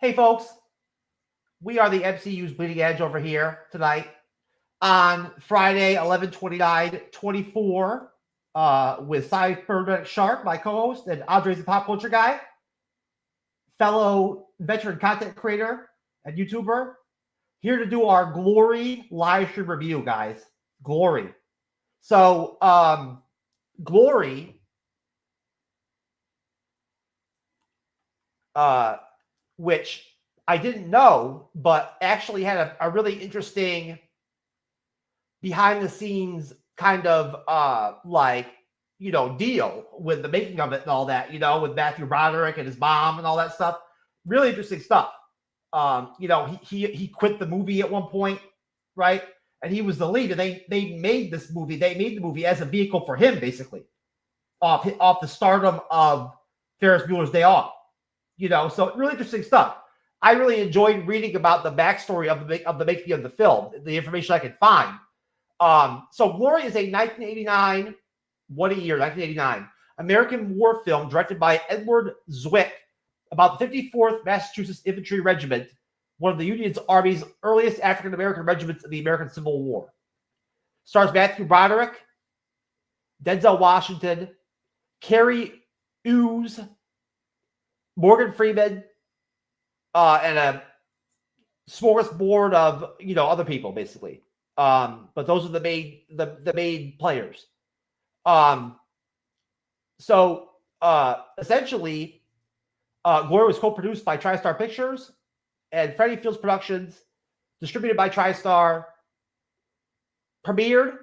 Hey, folks, we are the MCU'S Bleeding Edge over here tonight on Friday, 11/29/24, with Cyberneticshark, my co-host, and Andre's the pop culture guy, fellow veteran content creator and YouTuber, here to do our Glory live stream review, guys. Glory. So, Glory, which I didn't know, but actually had a really interesting behind the scenes kind of deal with the making of it and all that, with Matthew Broderick and his mom and all that stuff. Really interesting stuff. He quit the movie at one point, right? And he was the lead, and they made this movie. They made the movie as a vehicle for him, basically, off the stardom of Ferris Bueller's Day Off. So really interesting stuff. I really enjoyed reading about the backstory of the making of the film, the information I could find. So Glory is a 1989, what a year, 1989, American war film directed by Edward Zwick about the 54th Massachusetts Infantry Regiment, one of the Union Army's earliest African-American regiments in the American Civil War. Stars Matthew Broderick, Denzel Washington, Carrie Ooze, Morgan Freeman, and a smorgasbord of other people, basically. But those are the main players. Essentially, Glory was co-produced by TriStar Pictures and Freddie Fields Productions, distributed by TriStar. Premiered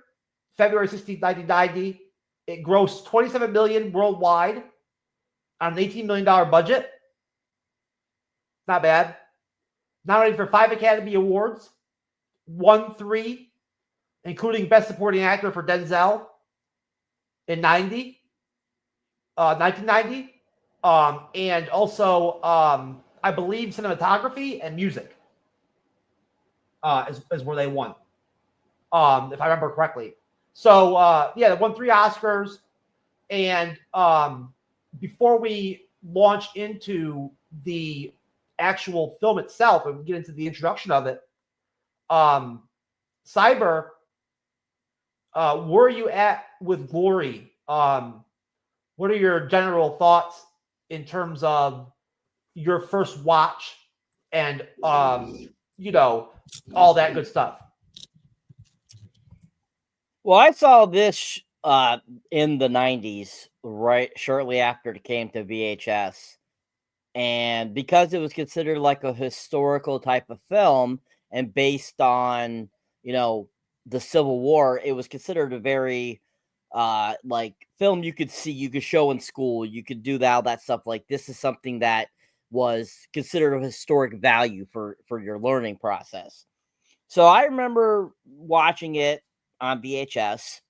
February 16, 1990. It grossed $27 million worldwide on an $18 million budget. Not bad. Nominated for 5 Academy Awards, won 3, including Best Supporting Actor for Denzel in 1990. And also, I believe, cinematography and music is where they won, if I remember correctly. So, they won 3 Oscars. And before we launch into the actual film itself and get into the introduction of it, Cyber, where are you at with Glory? What are your general thoughts in terms of your first watch and all that good stuff? Well, I saw this in the 90s, right shortly after it came to VHS. And because it was considered like a historical type of film and based on, the Civil War, it was considered a very film you could see, you could show in school, you could do all that stuff. Like, this is something that was considered of historic value for your learning process. So I remember watching it on VHS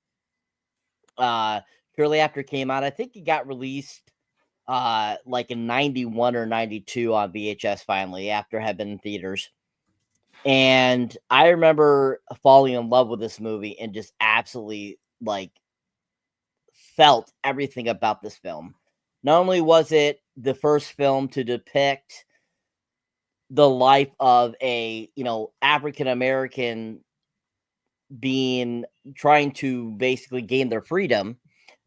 shortly after it came out. I think it got released in 91 or 92 on VHS finally, after it had been in theaters. And I remember falling in love with this movie and just absolutely felt everything about this film. Not only was it the first film to depict the life of a, African American trying to basically gain their freedom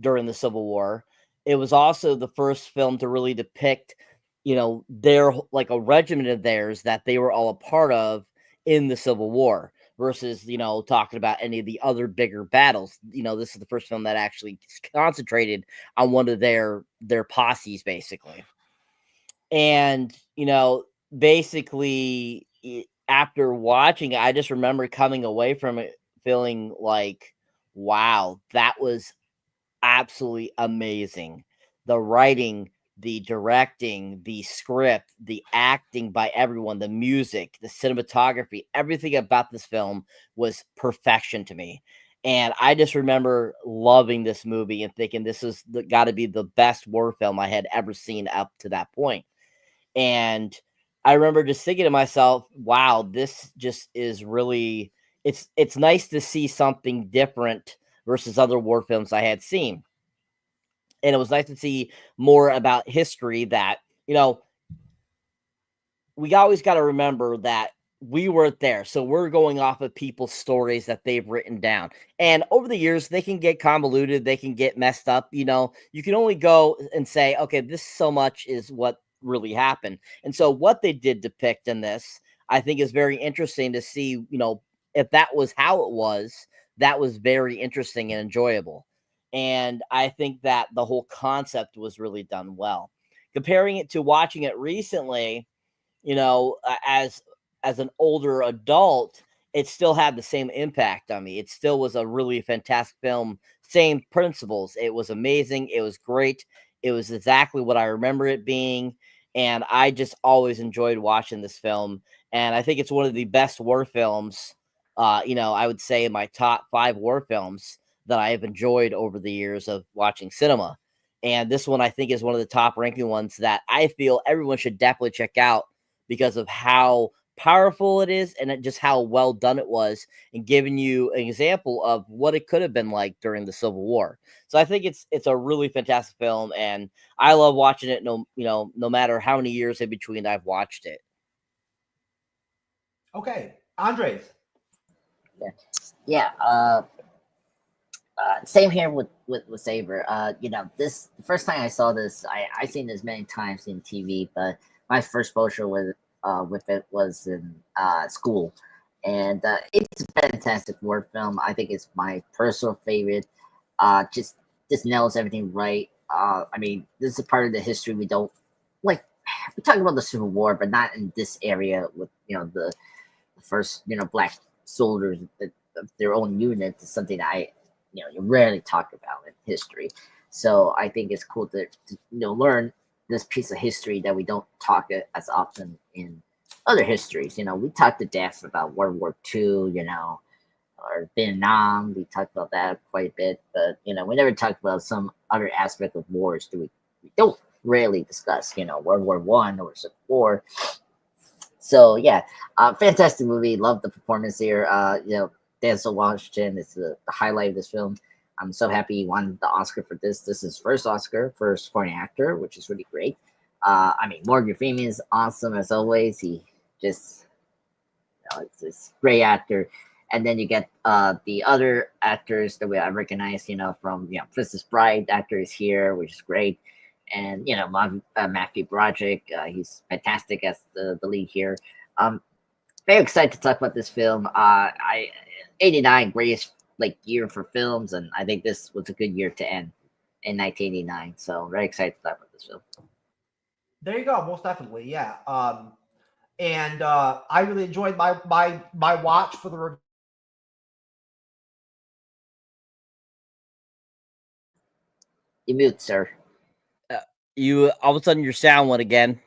during the Civil War, it was also the first film to really depict, their a regiment of theirs that they were all a part of in the Civil War versus, talking about any of the other bigger battles. This is the first film that actually concentrated on one of their posses, basically. And, basically after watching it, I just remember coming away from it feeling like, wow, that was absolutely amazing. The writing, the directing, the script, the acting by everyone, the music, the cinematography, everything about this film was perfection to me. And I just remember loving this movie and thinking this is got to be the best war film I had ever seen up to that point. And I remember just thinking to myself, wow, this just is really, it's nice to see something different versus other war films I had seen. And it was nice to see more about history that, we always got to remember that we weren't there. So we're going off of people's stories that they've written down. And over the years, they can get convoluted, they can get messed up. You know, you can only go and say, okay, this so much is what really happened. And so what they did depict in this, I think, is very interesting to see, you know, if that was how it was, that was very interesting and enjoyable. And I think that the whole concept was really done well. Comparing it to watching it recently, you know, as an older adult, it still had the same impact on me. It still was a really fantastic film. Same principles. It was amazing. It was great. It was exactly what I remember it being. And I just always enjoyed watching this film. And I think it's one of the best war films. You know, I would say my top 5 war films that I have enjoyed over the years of watching cinema. And this one, I think, is one of the top ranking ones that I feel everyone should definitely check out because of how powerful it is and just how well done it was, and giving you an example of what it could have been like during the Civil War. So I think it's a really fantastic film, and I love watching it. No matter how many years in between I've watched it. Okay, Andres. Yeah. Same here with Saber. You know, the first time I saw this, I seen this many times in TV, but my first exposure with it was in school, and it's a fantastic war film. I think it's my personal favorite. Just nails everything right. I mean, this is a part of the history we don't like. We talk about the Civil War, but not in this area with the first black soldiers of their own unit. Is something that you rarely talk about in history. So I think it's cool to learn this piece of history that we don't talk as often in other histories. We talk to death about World War II, or Vietnam. We talked about that quite a bit, but we never talked about some other aspect of wars that we don't rarely discuss. World War I or Civil War. So yeah, fantastic movie. Love the performance here. Denzel Washington is the highlight of this film. I'm so happy he won the Oscar for this. This is his first Oscar for supporting actor, which is really great. I mean, Morgan Freeman is awesome as always. He just, it's this great actor. And then you get the other actors that I recognize, from Princess Bride actor is here, which is great. And Matthew Broderick, he's fantastic as the lead here. Very excited to talk about this film. 89 greatest year for films, and I think this was a good year to end in 1989. So very excited to talk about this film. There you go, most definitely, yeah. And I really enjoyed my watch for the review. You mute, sir. You all of a sudden your sound went again.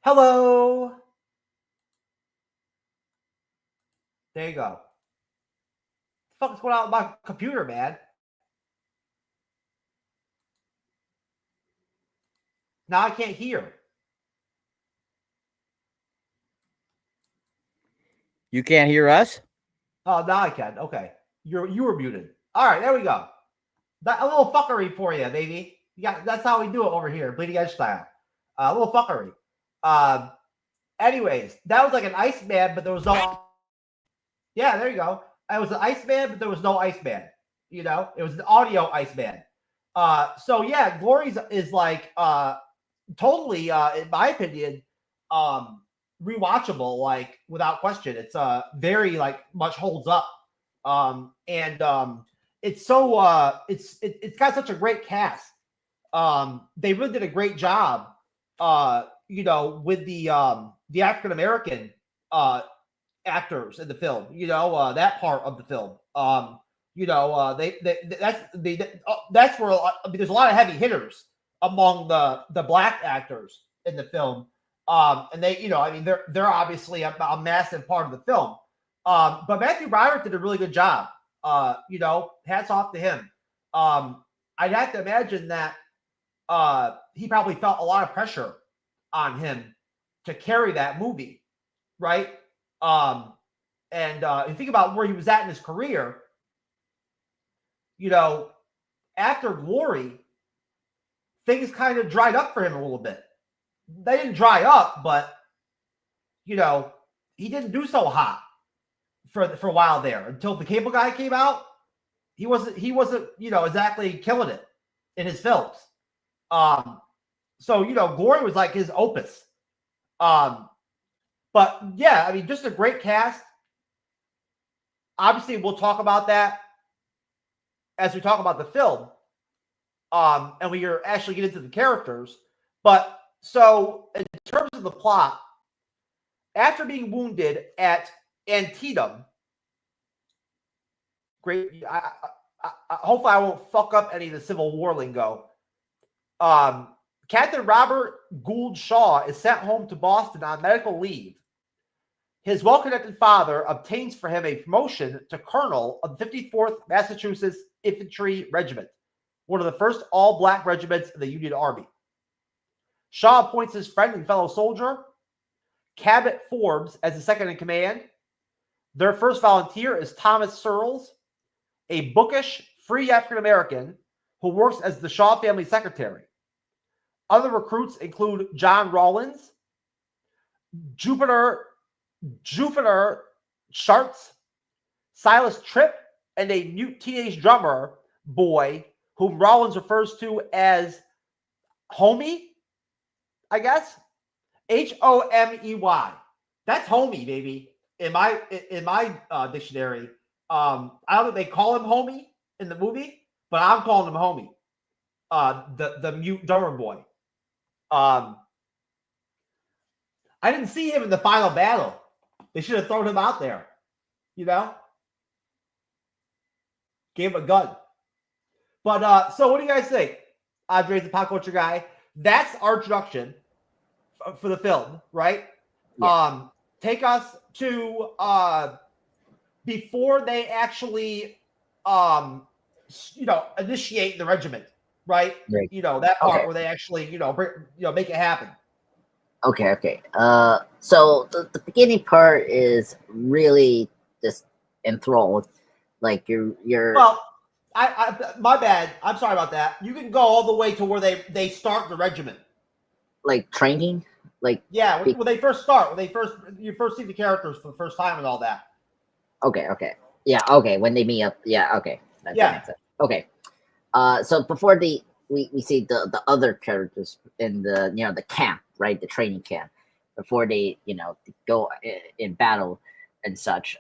Hello. There you go. What the fuck is going on with my computer, man? Now I can't hear. You can't hear us? Oh, now I can. Okay. You were muted. All right, there we go. A little fuckery for you, baby. That's how we do it over here, Bleeding Edge style. A little fuckery. Anyways, that was like an Iceman, but there was no. Yeah, there you go. It was an Iceman, but there was no Iceman. It was an audio Iceman. So yeah, Glories is totally, in my opinion, rewatchable, without question. It's very much holds up. And it's so it's got such a great cast. They really did a great job with the African American actors in the film, that part of the film. That's where there's a lot of heavy hitters among the black actors in the film. And they, they're obviously a massive part of the film. But Matthew Broderick did a really good job. Hats off to him. I'd have to imagine that he probably felt a lot of pressure on him to carry that movie, right? And you think about where he was at in his career, after Glory, things kind of dried up for him a little bit. They didn't dry up, but he didn't do so hot for a while there until the Cable Guy came out. He wasn't exactly killing it in his films. So Glory was like his opus. But yeah, I mean, just a great cast. Obviously, we'll talk about that as we talk about the film. And we actually get into the characters. But so in terms of the plot, after being wounded at Antietam, great. Hopefully, I won't fuck up any of the Civil War lingo. Captain Robert Gould Shaw is sent home to Boston on medical leave. His well-connected father obtains for him a promotion to colonel of the 54th Massachusetts Infantry Regiment, one of the first all-black regiments in the Union Army. Shaw appoints his friend and fellow soldier, Cabot Forbes, as the second in command. Their first volunteer is Thomas Searles, a bookish, free African-American who works as the Shaw family secretary. Other recruits include John Rawlins, Jupiter Sharts, Silas Tripp, and a mute teenage drummer boy whom Rawlins refers to as Homie, I guess. Homey. That's Homie, baby. In my dictionary. I don't think they call him Homie in the movie, but I'm calling him Homie. The mute drummer boy. I didn't see him in the final battle. They should have thrown him out there. Gave him a gun. But so what do you guys think? Andre's the pop culture guy. That's our introduction for the film, right? Yeah. Take us to before they actually initiate the regiment, right? Right. That part where they actually make it happen. Okay. So the beginning part is really just enthralled. Like you're. Well, I my bad. I'm sorry about that. You can go all the way to where they start the regiment. Like training, like when they first start, you first see the characters for the first time and all that. Okay. Yeah. Okay. When they meet up. Yeah. Okay. That makes sense. Okay. So before we see the other characters in the the camp, right? The training camp before they go in battle and such.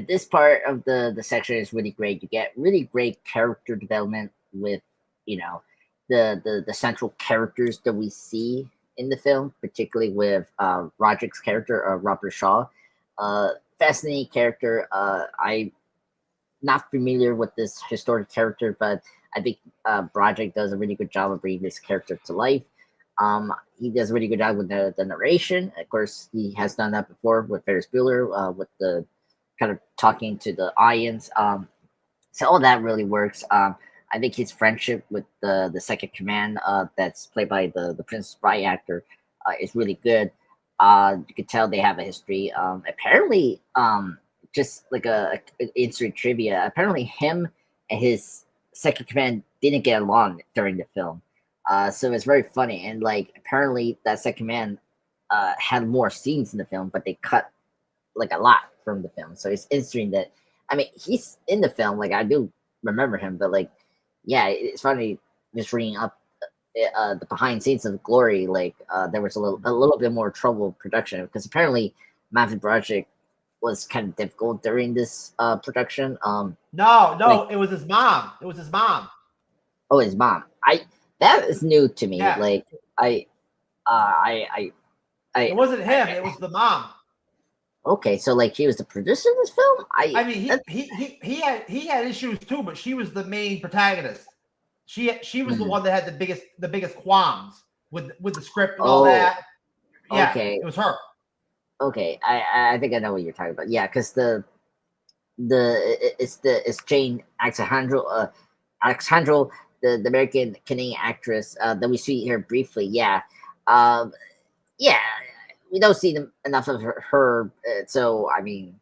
This part of the section is really great. You get really great character development with the central characters that we see in the film, particularly with Roderick's character, Robert Shaw. Fascinating character. I'm not familiar with this historic character, but I think Broderick does a really good job of bringing this character to life. He does a really good job with the narration. Of course, he has done that before with Ferris Bueller, with the kind of talking to the audience. So all that really works. I think his friendship with the second command, that's played by the Princess Bride actor, is really good. You could tell they have a history. Apparently, just like a insert trivia, apparently him and his second command didn't get along during the film. So it's very funny. And apparently that second command had more scenes in the film, but they cut a lot from the film. So it's interesting that, he's in the film. I do remember him, but it's funny just reading up the behind scenes of Glory. There was a little bit more trouble production because apparently Matthew Broderick was kind of difficult during this production. No, it was his mom. Oh, his mom. That is new to me. Yeah. It wasn't him. It was the mom. Okay, so she was the producer of this film. He had issues too, but she was the main protagonist. She was the one that had the biggest qualms with the script and all that. Yeah, okay. It was her. Okay, I think I know what you're talking about. Yeah, because it's Jane Alexandro, the American Canadian actress that we see here briefly. Yeah, we don't see enough of her. So I mean,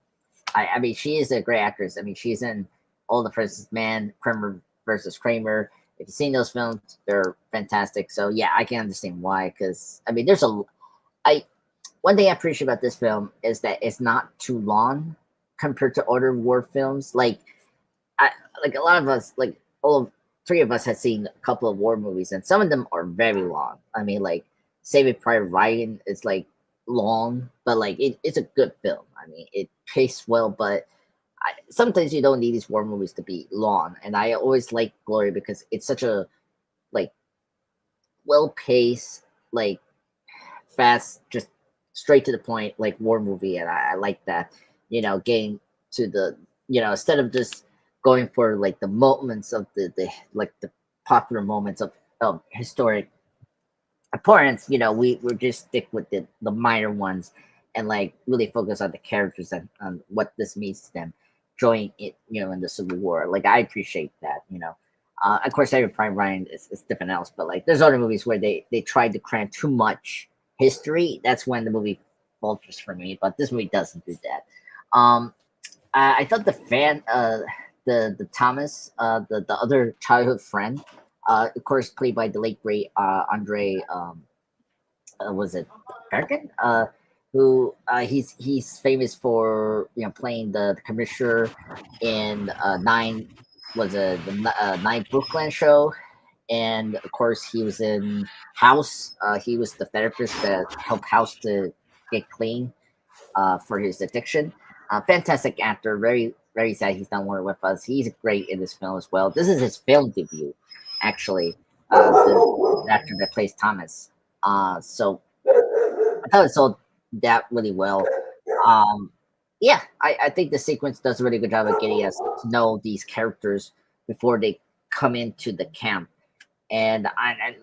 she is a great actress. She's in All the First Man, Kramer versus Kramer. If you've seen those films, they're fantastic. So yeah, I can understand why. Because I mean, one thing I appreciate about this film is that it's not too long compared to other war films. Like a lot of us, like three of us, had seen a couple of war movies, and some of them are very long. I mean, like Saving Private Ryan is like long, but like it's a good film. I mean, it paced well, but sometimes you don't need these war movies to be long. And I always like Glory because it's such a like well-paced, like fast, just straight to the point, like war movie. And I like that, getting to the, instead of just going for like the moments of the popular moments of historic importance, we just stick with the minor ones and like really focus on the characters and on what this means to them joining it, in the Civil War. Like I appreciate that, of course, Saving Private Ryan is different else, but like there's other movies where they tried to cram too much history. That's when the movie falters for me, but this movie doesn't do that. I thought the Thomas, the other childhood friend, of course, played by the late great Andre, was it Perkin? Who he's famous for playing the commissioner in the Nine Brooklyn show, and of course he was in House. He was the therapist that helped House to get clean for his addiction. Fantastic actor. Very very sad he's not more with us. He's great in this film as well. This is his film debut, actually. The actor that plays Thomas. So I thought it sold that really well. Yeah, I think the sequence does a really good job of getting us to know these characters before they come into the camp. And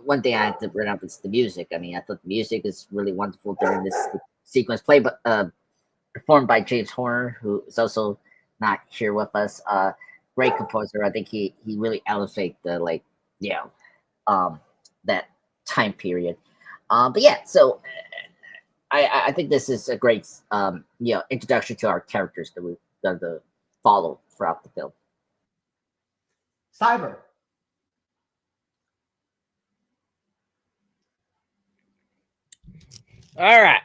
one thing I had to bring up is the music. I mean, I thought the music is really wonderful during this sequence, performed by James Horner, who is also not here with us. Great composer. I think he really elevates the that time period. But yeah, so I think this is a great introduction to our characters that we're going to follow throughout the film. Cyber. All right.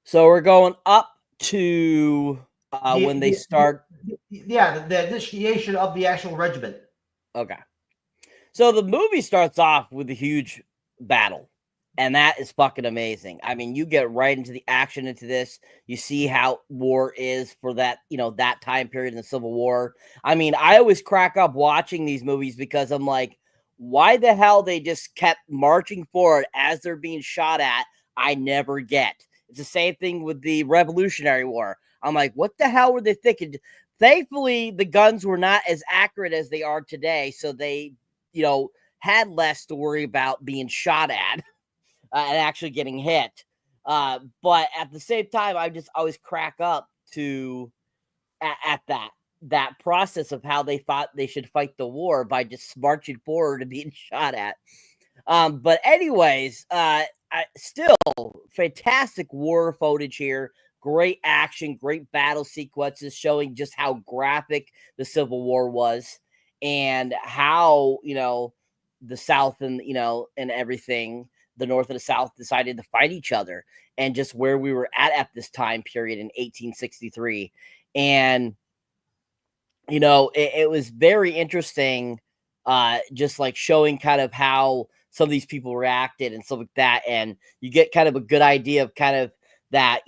So we're going up to when they start. Yeah, the initiation of the actual regiment. Okay. So the movie starts off with a huge battle, and that is fucking amazing. I mean, you get right into the action into this. You see how war is for that, that time period in the Civil War. I mean, I always crack up watching these movies because I'm like, why the hell they just kept marching forward as they're being shot at? I never get. It's the same thing with the Revolutionary War. I'm like, what the hell were they thinking? Thankfully, the guns were not as accurate as they are today, so they, had less to worry about being shot at and actually getting hit. But at the same time, I just always crack up at that process of how they thought they should fight the war by just marching forward and being shot at. But anyways, still fantastic war footage here. Great action, great battle sequences showing just how graphic the Civil War was and how, the South and, and everything, the North and the South decided to fight each other and just where we were at this time period in 1863. And, it was very interesting, just like showing kind of how some of these people reacted and stuff like that. And you get kind of a good idea of kind of that,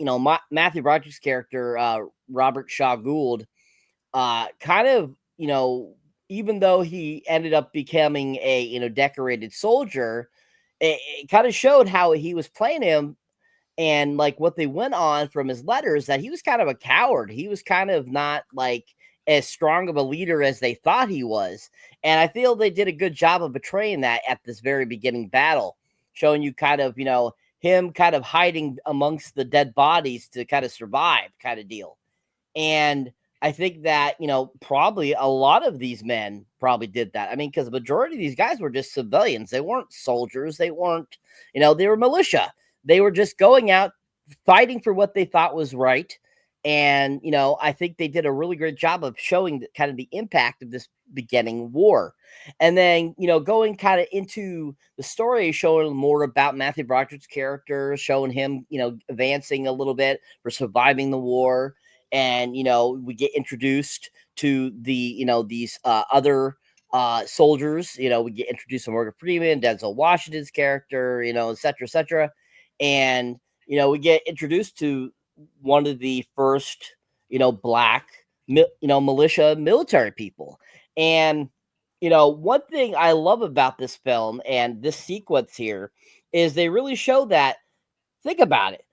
Matthew Broderick's character, Robert Shaw Gould, kind of, even though he ended up becoming a, decorated soldier, it kind of showed how he was playing him and like what they went on from his letters that he was kind of a coward. He was kind of not like as strong of a leader as they thought he was. And I feel they did a good job of portraying that at this very beginning battle, showing you kind of, him kind of hiding amongst the dead bodies to kind of survive kind of deal. And I think that, probably a lot of these men probably did that. I mean, because the majority of these guys were just civilians. They weren't soldiers. They weren't, they were militia. They were just going out, fighting for what they thought was right. And, I think they did a really great job of showing kind of the impact of this beginning war. And then, going kind of into the story, showing more about Matthew Broderick's character, showing him, advancing a little bit for surviving the war. And, we get introduced to the, these other soldiers. We get introduced to Morgan Freeman, Denzel Washington's character, et cetera, et cetera. And, we get introduced to one of the first, black, militia military people. And, one thing I love about this film and this sequence here is they really show that, think about it,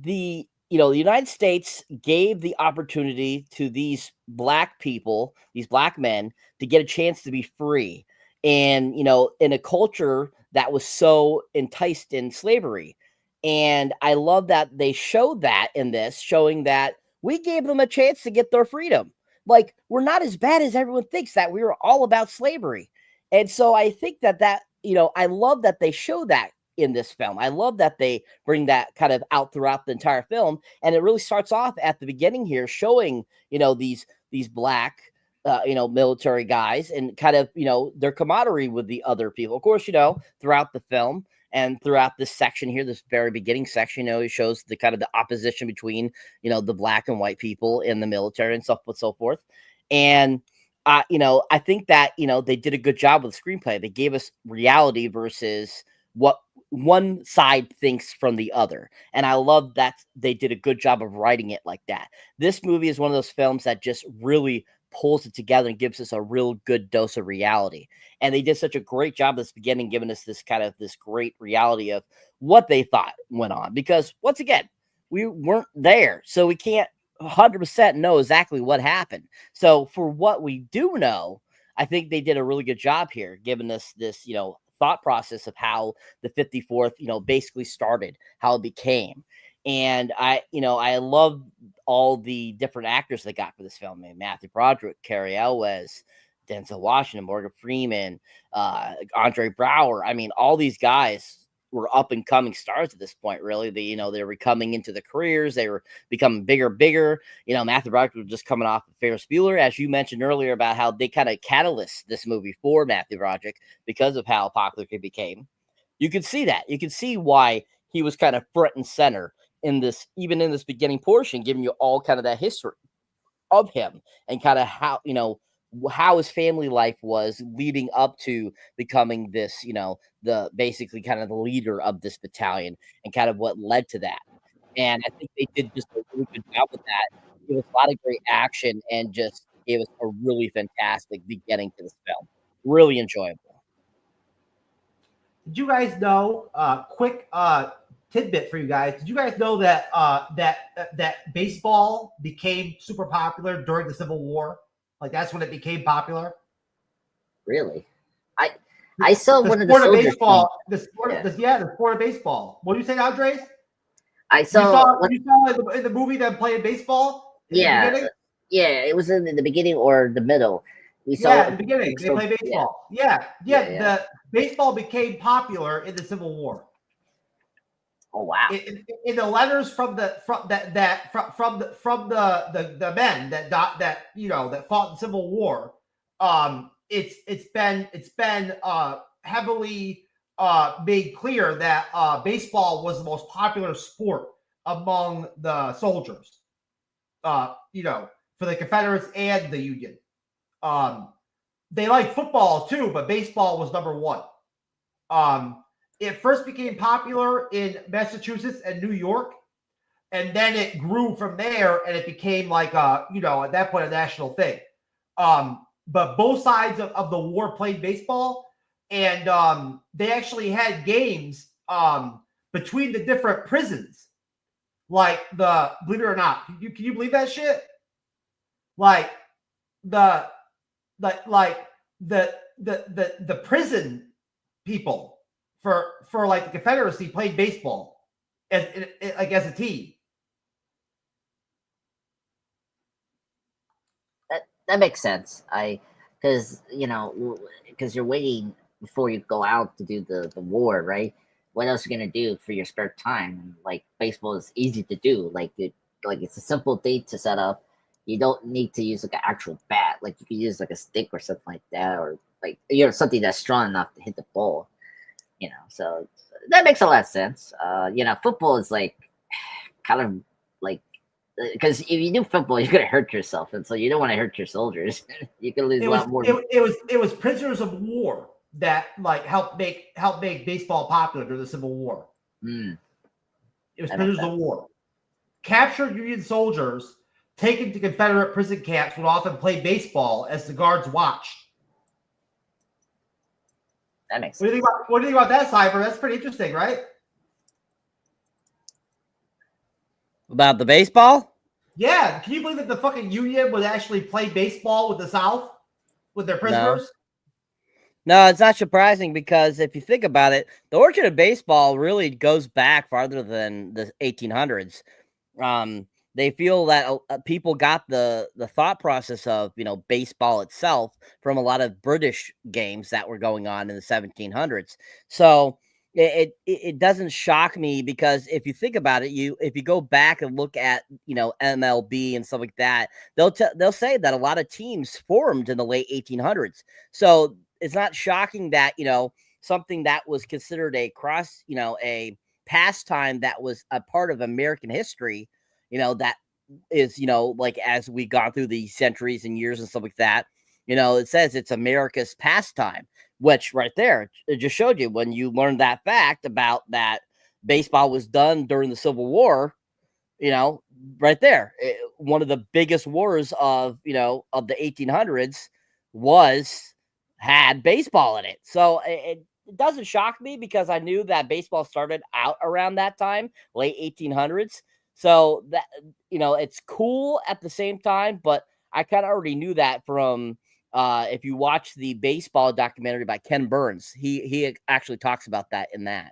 the United States gave the opportunity to these black people, these black men, to get a chance to be free. And, in a culture that was so enticed in slavery. And I love that they showed that in this, showing that we gave them a chance to get their freedom. Like, we're not as bad as everyone thinks, that we were all about slavery. And so I think that, I love that they show that in this film. I love that they bring that kind of out throughout the entire film. And it really starts off at the beginning here, showing, these black, military guys and kind of, their camaraderie with the other people. Of course, throughout the film, and throughout this section here, this very beginning section, it shows the kind of the opposition between, the black and white people in the military and so on and so forth. And, I think that, they did a good job with the screenplay. They gave us reality versus what one side thinks from the other. And I love that they did a good job of writing it like that. This movie is one of those films that just really pulls it together and gives us a real good dose of reality. And they did such a great job at this beginning, giving us this kind of this great reality of what they thought went on. Because once again, we weren't there, so we can't 100% know exactly what happened. So for what we do know, I think they did a really good job here, giving us this, thought process of how the 54th, basically started, how it became. And I love all the different actors they got for this film. I mean, Matthew Broderick, Cary Elwes, Denzel Washington, Morgan Freeman, Andre Braugher. I mean, all these guys were up and coming stars at this point. Really, they were coming into the careers. They were becoming bigger. Matthew Broderick was just coming off of Ferris Bueller, as you mentioned earlier about how they kind of catalyst this movie for Matthew Broderick because of how popular it became. You can see that. You can see why he was kind of front and center in this, even in this beginning portion, giving you all kind of that history of him and kind of how his family life was leading up to becoming this, the basically kind of the leader of this battalion and kind of what led to that. And I think they did just a really good job with that. Gave us a lot of great action and just gave us a really fantastic beginning to this film. Really enjoyable. Did you guys know, quick tidbit for you guys, did you guys know that that baseball became super popular during the Civil War? Like, that's when it became popular? Really? I saw one of the soldiers. Baseball, the sport of baseball. What do you say, Andres? You saw in the movie them playing baseball? Yeah, it was in the beginning or the middle. We saw in the beginning. They played baseball. Yeah. The baseball became popular in the Civil War. Oh wow! In the letters from the men that fought in Civil War, it's been heavily made clear that baseball was the most popular sport among the soldiers. For the Confederates and the Union. They liked football too, but baseball was number one. It first became popular in Massachusetts and New York, and then it grew from there, and it became like at that point a national thing. But both sides of the war played baseball, and they actually had games between the different prisons. Like believe it or not, can you believe that shit? Like the prison people for like the Confederacy played baseball as a team. That makes sense. Because you're waiting before you go out to do the war, right? What else are you gonna do for your spare time? Like baseball is easy to do. Like like it's a simple thing to set up. You don't need to use like an actual bat. Like you can use like a stick or something like that, or like something that's strong enough to hit the ball. So that makes a lot of sense. Football is like kind of like, because if you do football, you're gonna hurt yourself, and so you don't want to hurt your soldiers. You can lose a lot more. It was prisoners of war that like helped make baseball popular during the Civil War. It was prisoners of war. Captured Union soldiers taken to Confederate prison camps would often play baseball as the guards watched. That makes sense. What do you think about that, Cyber? That's pretty interesting, right? About the baseball? Yeah. Can you believe that the fucking Union would actually play baseball with the South, with their prisoners? No, it's not surprising, because if you think about it, the origin of baseball really goes back farther than the 1800s. They feel that people got the thought process of, baseball itself from a lot of British games that were going on in the 1700s. So it doesn't shock me, because if you think about it, if you go back and look at, MLB and stuff like that, they'll say that a lot of teams formed in the late 1800s. So it's not shocking that, something that was considered a pastime that was a part of American history, that is, like, as we gone through the centuries and years and stuff like that, it says it's America's pastime, which right there, it just showed you when you learned that fact about that baseball was done during the Civil War, right there. One of the biggest wars of the 1800s had baseball in it. So it doesn't shock me, because I knew that baseball started out around that time, late 1800s. So that, it's cool at the same time, but I kind of already knew that from, if you watch the baseball documentary by Ken Burns, he actually talks about that in that.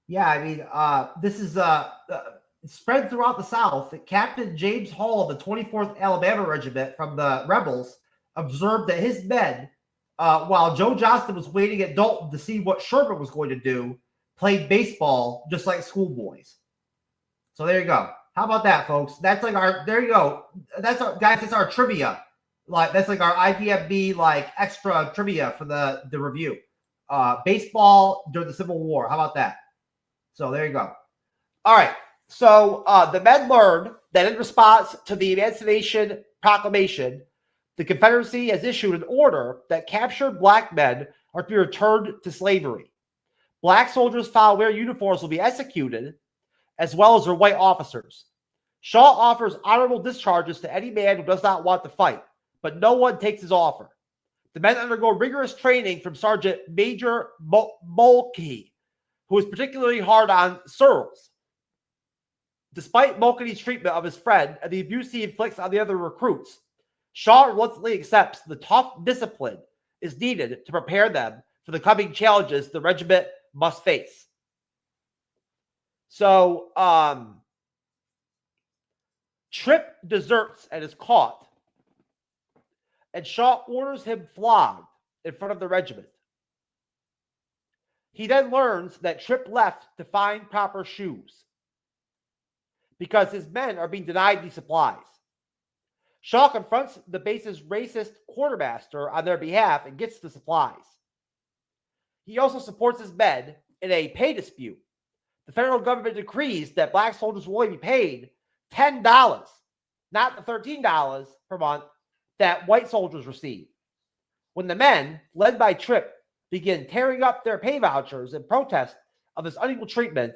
Yeah, I mean, this is spread throughout the South. Captain James Hall of the 24th Alabama Regiment from the Rebels observed that his men, while Joe Johnston was waiting at Dalton to see what Sherman was going to do, played baseball just like schoolboys. So there you go. How about that, folks? That's like there you go. That's our trivia. Like, that's like our IDMB like extra trivia for the review. Baseball during the Civil War. How about that? So there you go. All right. So the men learned that in response to the Emancipation Proclamation, the Confederacy has issued an order that captured black men are to be returned to slavery. Black soldiers found wear uniforms will be executed, as well as their white officers. Shaw offers honorable discharges to any man who does not want to fight, but no one takes his offer. The men undergo rigorous training from Sergeant Major Mulcahy, who is particularly hard on Searles. Despite Mulcahy's treatment of his friend and the abuse he inflicts on the other recruits, Shaw reluctantly accepts the tough discipline is needed to prepare them for the coming challenges the regiment must face. So, Tripp deserts and is caught, and Shaw orders him flogged in front of the regiment. He then learns that Tripp left to find proper shoes because his men are being denied these supplies. Shaw confronts the base's racist quartermaster on their behalf and gets the supplies. He also supports his men in a pay dispute. The federal government decrees that black soldiers will only be paid $10, not the $13 per month that white soldiers receive. When the men, led by Tripp, begin tearing up their pay vouchers in protest of this unequal treatment,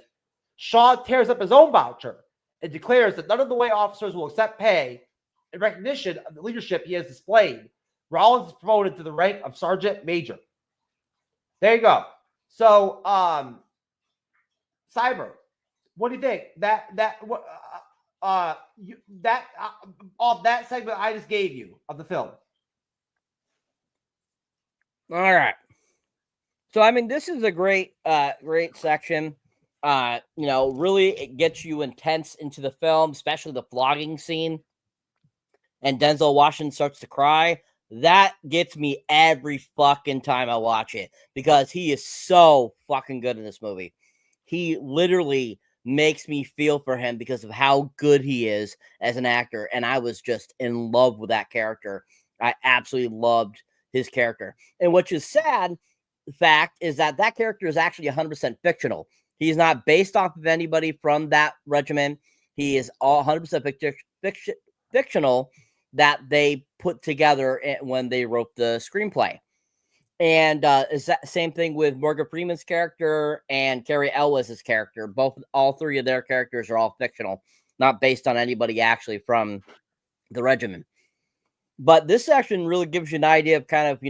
Shaw tears up his own voucher and declares that none of the white officers will accept pay in recognition of the leadership he has displayed. Rollins is promoted to the rank of Sergeant Major. There you go. So, Cyber, what do you think? Off that segment I just gave you of the film. All right. So, I mean, this is a great section. Really it gets you intense into the film, especially the flogging scene. And Denzel Washington starts to cry. That gets me every fucking time I watch it because he is so fucking good in this movie. He literally makes me feel for him because of how good he is as an actor. And I was just in love with that character. I absolutely loved his character. And what is sad fact is that that character is actually 100% fictional. He's not based off of anybody from that regiment. He is all 100% fictional that they put together when they wrote the screenplay. And is that same thing with Morgan Freeman's character and Carrie Elwes's character. All three of their characters are all fictional, not based on anybody actually from the regiment. But this section really gives you an idea of kind of,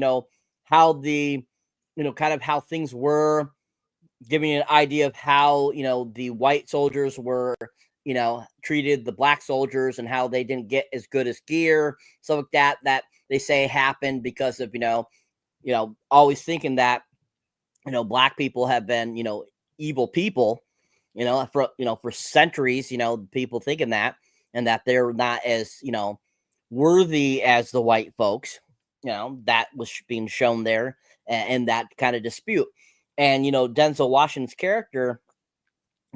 how kind of how things were, giving you an idea of how, the white soldiers were, treated the black soldiers and how they didn't get as good as gear, stuff like that they say happened because of, always thinking that, black people have been, evil people, for centuries, people thinking that, and that they're not as, worthy as the white folks, that was being shown there in that kind of dispute. And, Denzel Washington's character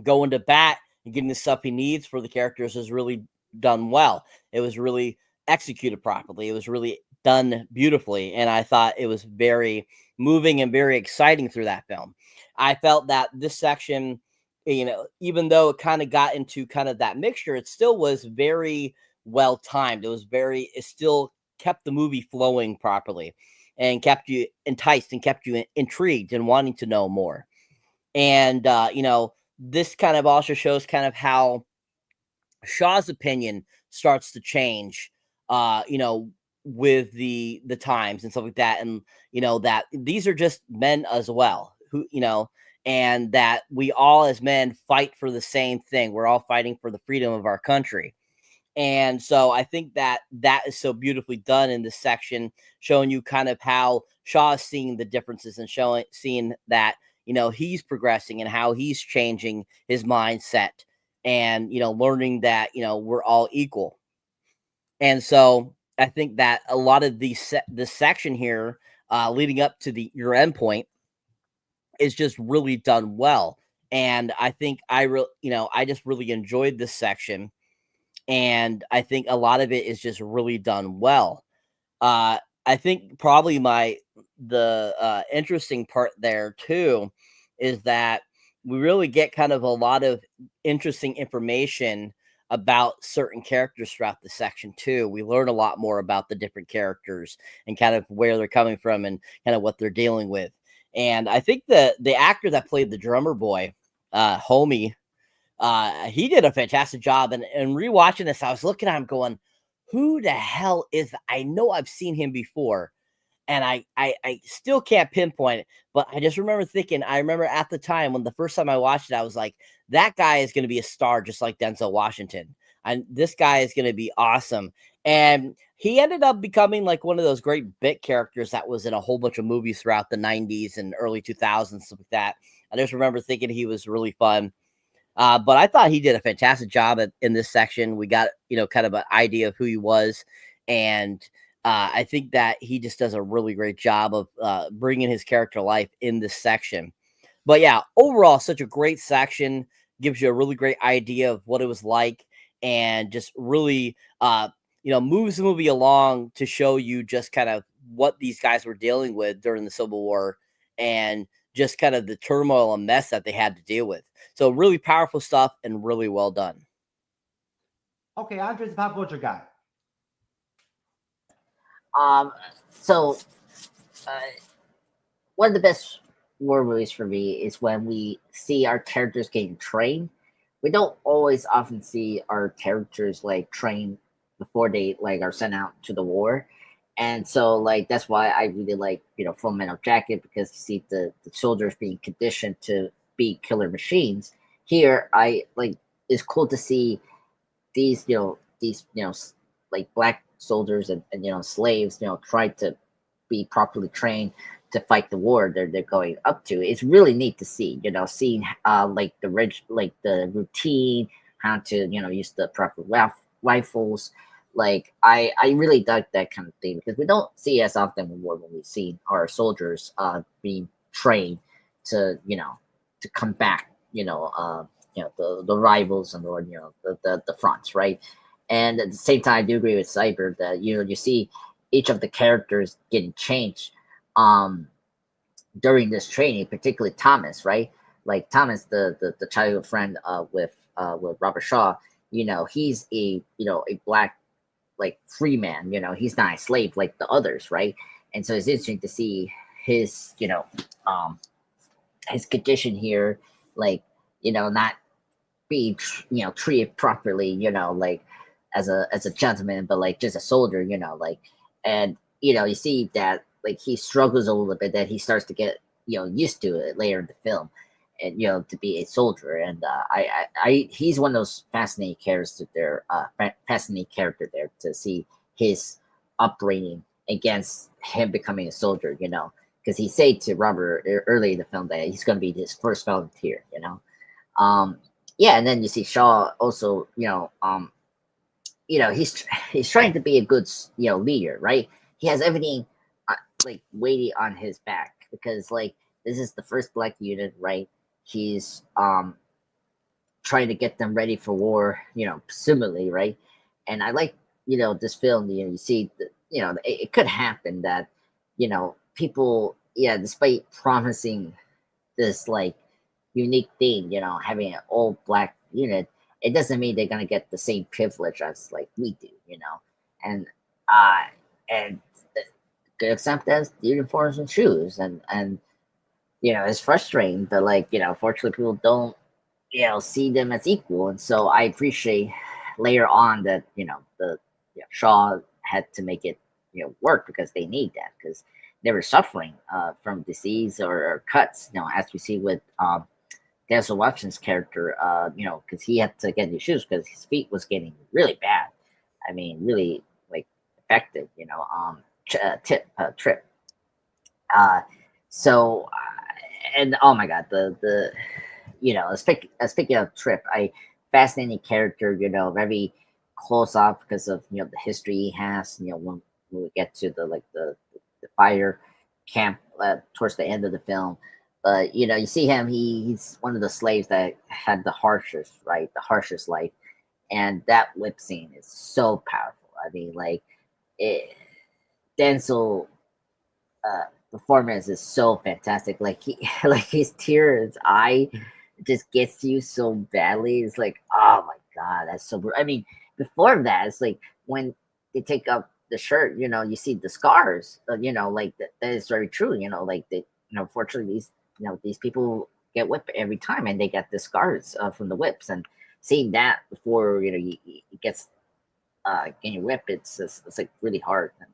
going to bat and getting the stuff he needs for the characters is really done well. It was really executed properly. It was really done beautifully. And I thought it was very moving and very exciting through that film. I felt that this section, even though it kind of got into kind of that mixture, it still was very well timed. It still kept the movie flowing properly and kept you enticed and kept you intrigued and wanting to know more. And, this kind of also shows kind of how Shaw's opinion starts to change, with the times and stuff like that. And, that these are just men as well, who, and that we all as men fight for the same thing. We're all fighting for the freedom of our country. And so I think that is so beautifully done in this section, showing you kind of how Shaw is seeing the differences and seeing that, he's progressing and how he's changing his mindset and, learning that, we're all equal. And so I think that a lot of this section here, leading up to your endpoint, is just really done well. And I think I just really enjoyed this section. And I think a lot of it is just really done well. I think probably the interesting part there too is that we really get kind of a lot of interesting information about certain characters throughout the section too. We learn a lot more about the different characters and kind of where they're coming from and kind of what they're dealing with. And I think the actor that played the drummer boy, Homie, he did a fantastic job. And rewatching this, I was looking at him going, who the hell is that? I know I've seen him before. And I still can't pinpoint it, but I just remember thinking, I remember at the time when the first time I watched it, I was like, that guy is going to be a star just like Denzel Washington. And this guy is going to be awesome. And he ended up becoming like one of those great bit characters that was in a whole bunch of movies throughout the 90s and early 2000s, stuff like that. I just remember thinking he was really fun. But I thought he did a fantastic job in this section. We got, kind of an idea of who he was. And I think that he just does a really great job of bringing his character to life in this section. But yeah, overall, such a great section. Gives you a really great idea of what it was like and just really, moves the movie along to show you just kind of what these guys were dealing with during the Civil War and just kind of the turmoil and mess that they had to deal with. So really powerful stuff and really well done. Okay, Andre's the pop culture guy. So one of the best war movies for me is when we see our characters getting trained. We don't always often see our characters like trained before they like are sent out to the war. And so like that's why I really like, Full Metal Jacket, because you see the soldiers being conditioned to be killer machines. Here I like it's cool to see these, like black soldiers and slaves, try to be properly trained to fight the war they're going up to. It's really neat to see, seeing like the routine, how to use the proper rifles. Like I really dug that kind of thing because we don't see as often in war when we see our soldiers being trained to to come back the rivals and the fronts, right? And at the same time, I do agree with Cyber that you see each of the characters getting changed during this training, particularly Thomas, right? Like Thomas, the childhood friend with Robert Shaw, he's a black like free man, he's not a slave like the others, right? And so it's interesting to see his his condition here, like not being treated properly, like as a gentleman, but like just a soldier, like, and you see that like he struggles a little bit, that he starts to get used to it later in the film, and to be a soldier. And he's one of those fascinating characters there, fascinating character there to see his upbringing against him becoming a soldier, because he said to Robert early in the film that he's going to be his first volunteer, yeah. And then you see Shaw also, he's trying to be a good leader, right? He has everything like weighty on his back, because like this is the first black unit, right? He's trying to get them ready for war, presumably, right? And I like this film, you see that it could happen that people, despite promising this like unique thing, having an all black unit, it doesn't mean they're gonna get the same privilege as like we do, and and good example as the uniforms and shoes, and it's frustrating, but like fortunately people don't see them as equal. And so I appreciate later on that the Shaw had to make it work, because they need that, because they were suffering from disease or cuts, as we see with Denzel Washington's character, because he had to get new shoes because his feet was getting really bad. I mean, really like affected, trip. So, and oh my God, the speaking of Trip, fascinating character, very close up because of the history he has. When we get to the fire camp towards the end of the film, but you see him, he's one of the slaves that had the harshest life, and that whip scene is so powerful. I mean, like Denzel performance is so fantastic. Like he like his tear in his eye just gets you so badly. It's like, oh my God, that's so I mean, before that, it's like when they take up the shirt, you see the scars. Like that is very true. Like they, fortunately these people get whipped every time, and they get the scars from the whips. And seeing that before he gets getting whipped, it's like really hard. And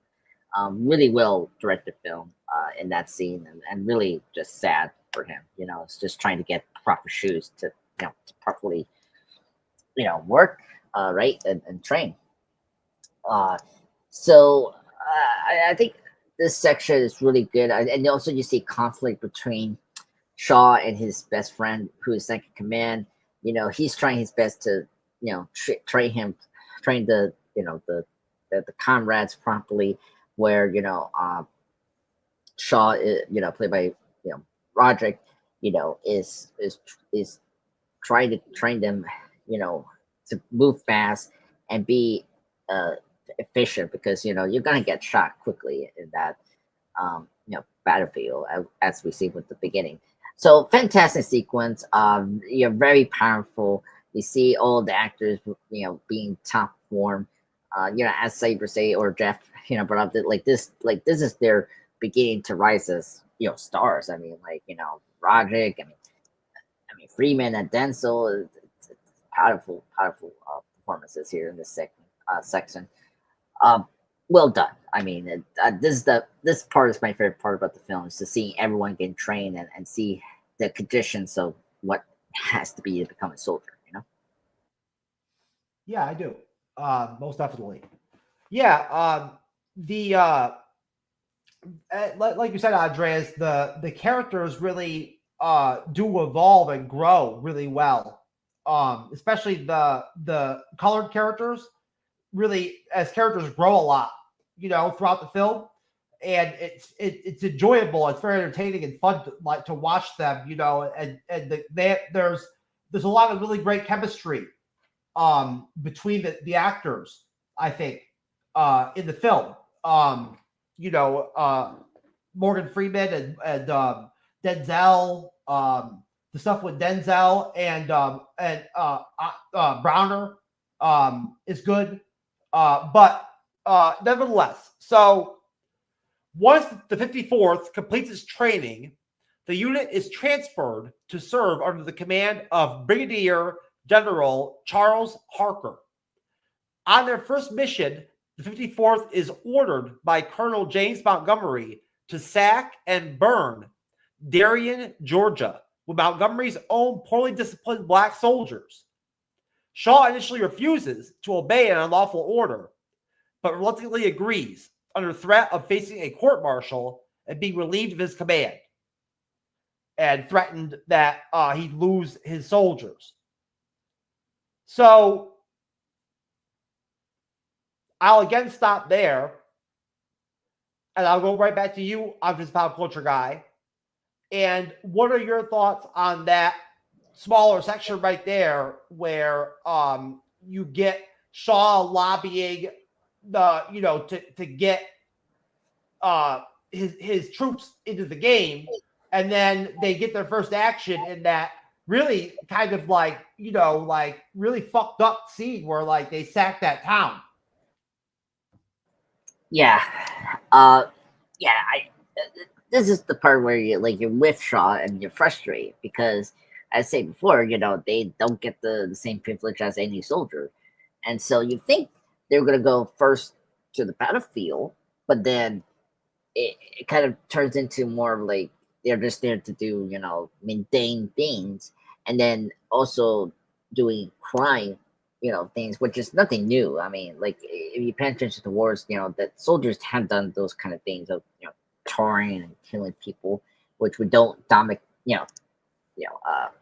really well directed film in that scene, and really just sad for him. It's just trying to get proper shoes to to properly work right, and train. So I think this section is really good. And also you see conflict between Shaw and his best friend, who is second command. He's trying his best to train the comrades properly, where Shaw, played by Roderick, is trying to train them, to move fast and be efficient, because you're gonna get shot quickly in that battlefield, as we see with the beginning. So fantastic sequence. Very powerful. You see all the actors being top form. As Saber say, or Jeff brought up, that like this is their beginning to rise as stars. I mean, like Roderick. I mean Freeman and Denzel. It's powerful performances here in this section. Well done. I mean, this part is my favorite part about the film, is to see everyone getting trained and see the conditions of what has to be to become a soldier. Yeah, I do. Most definitely. Yeah. Like you said, Andreas, the characters really do evolve and grow really well. Especially the colored characters, really, as characters grow a lot, throughout the film, and it's enjoyable. It's very entertaining and fun to watch them, and there's there's a lot of really great chemistry between the actors, I think, in the film. Morgan Freeman and Denzel, the stuff with Denzel and Browner is good. But nevertheless, so once the 54th completes its training, the unit is transferred to serve under the command of Brigadier General Charles Harker. On their first mission, the 54th is ordered by Colonel James Montgomery to sack and burn Darien, Georgia, with Montgomery's own poorly disciplined black soldiers. Shaw initially refuses to obey an unlawful order, but reluctantly agrees under threat of facing a court-martial and being relieved of his command, and threatened that he'd lose his soldiers. So I'll again stop there, and I'll go right back to you. I'm just pop culture guy. And what are your thoughts on that smaller section right there where you get Shaw lobbying to get his troops into the game, and then they get their first action in that really kind of really fucked up scene where they sack that town. Yeah. This is the part where you're with Shaw and you're frustrated because, as I said before, they don't get the same privilege as any soldier. And so you think they're going to go first to the battlefield, but then it kind of turns into more like they're just there to do, mundane things, and then also doing crime, things, which is nothing new. I mean, if you pay attention to wars, that soldiers have done those kind of things of, touring and killing people, which we don't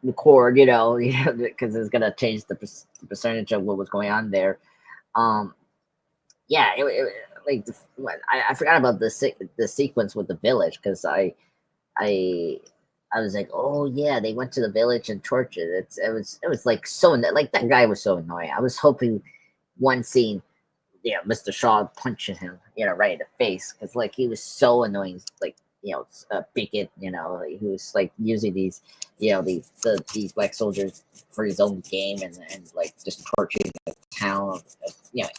record, because it's gonna change the percentage of what was going on there. I forgot about the sequence with the village because I was like, oh yeah, they went to the village and tortured it. It was so that guy was so annoying. I was hoping one scene, Mr. Shaw punching him, right in the face, because he was so annoying, a bigot, he was using these, these black soldiers for his own game and just torturing the town of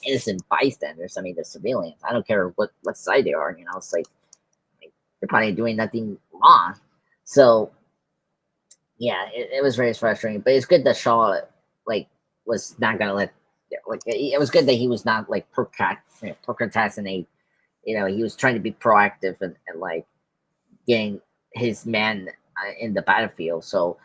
innocent bystanders. I mean, the civilians. I don't care what side they are. It's they're probably doing nothing wrong. So yeah, it was very frustrating. But it's good that Shaw was not gonna let. It was good that he was not procrastinate. He was trying to be proactive and getting his man in the battlefield. So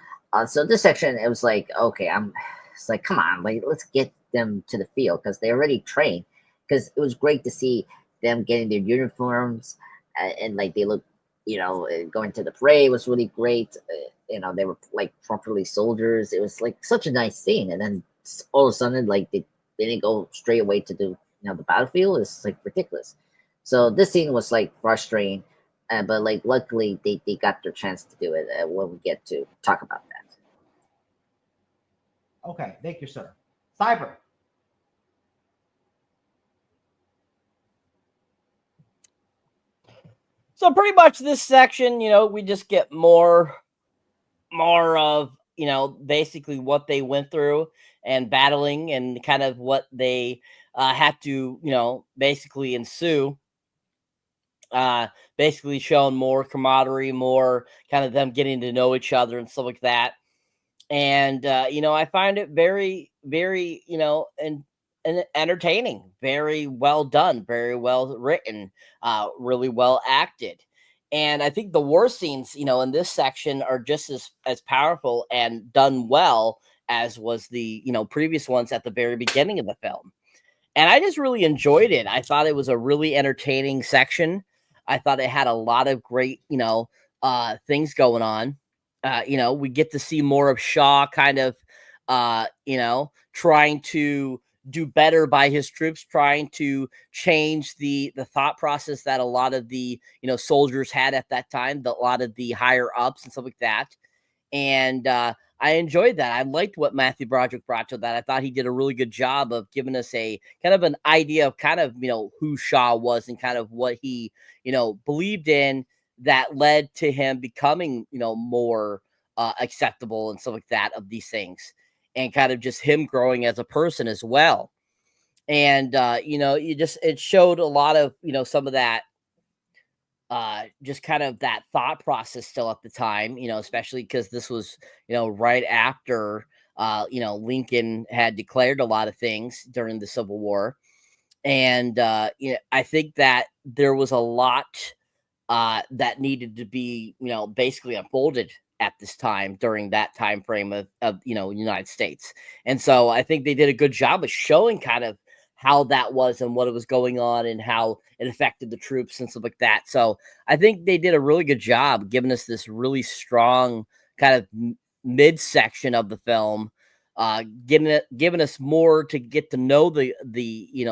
this section, it was okay, come on, let's get them to the field because they already trained. Because it was great to see them getting their uniforms and they look, going to the parade was really great. They were properly soldiers. It was such a nice scene, and then all of a sudden they didn't go straight away to do the battlefield. It's ridiculous. So this scene was frustrating, but luckily they got their chance to do it when we get to talk about that. Okay, thank you, sir. Cyber. So pretty much this section, we just get more of basically what they went through and battling and kind of what they had to basically ensue. Basically showing more camaraderie, more kind of them getting to know each other and stuff like that. And I find it very, very and entertaining, very well done, very well written, really well acted. And I think the war scenes, in this section are just as powerful and done well as was the, previous ones at the very beginning of the film. And I just really enjoyed it. I thought it was a really entertaining section. I thought it had a lot of great, things going on. We get to see more of Shaw kind of, trying to do better by his troops, trying to change the thought process that a lot of the soldiers had at that time, a lot of the higher ups and stuff like that. And I I enjoyed that. I liked what Matthew Broderick brought to that. I thought he did a really good job of giving us a kind of an idea of kind of, who Shaw was and kind of what he, believed in that led to him becoming, more acceptable and stuff like that of these things, and kind of just him growing as a person as well. And, it showed a lot of, some of that, just kind of that thought process still at the time, especially because this was, right after, Lincoln had declared a lot of things during the Civil War. And, I think that there was a lot that needed to be, basically unfolded at this time during that time frame of United States. And so I think they did a good job of showing kind of how that was and what it was going on and how it affected the troops and stuff like that. So I think they did a really good job giving us this really strong kind of midsection of the film, giving us more to get to know the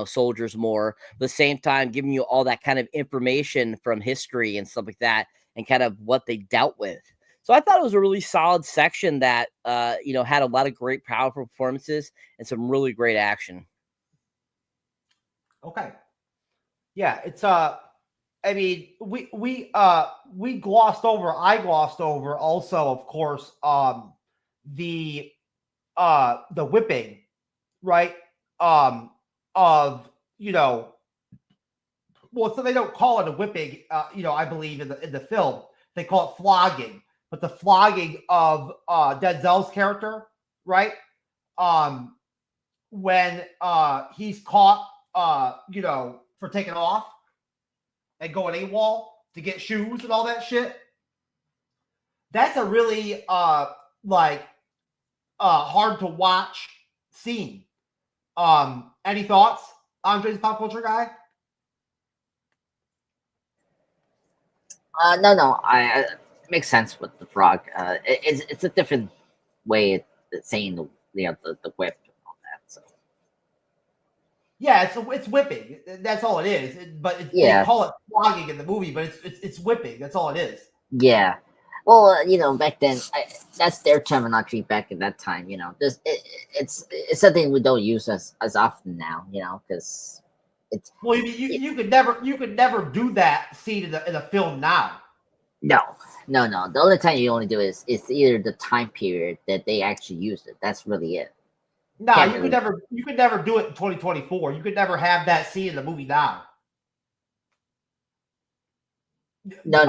soldiers more, at the same time giving you all that kind of information from history and stuff like that and kind of what they dealt with. So I thought it was a really solid section that had a lot of great powerful performances and some really great action. Okay. Yeah, it's I mean, I glossed over also, of course, the whipping, right? Of, well, so they don't call it a whipping, I believe in the film, they call it flogging, but the flogging of Denzel's character, right? When he's caught, for taking off and going AWOL to get shoes and all that shit. That's a really hard to watch scene. Any thoughts, Andre's pop culture guy? No, I makes sense with the frog. It's a different way of saying the whip and all that. So yeah, it's whipping. That's all it is. They call it flogging in the movie, but it's whipping. That's all it is. Yeah. Well, back then, that's their terminology back at that time. It's something we don't use as often now. Because it's well, you could never do that scene in a film now. No. The only time you only do is either the time period that they actually used it. That's really it. No, you could never do it in 2024. You could never have that scene in the movie now. No.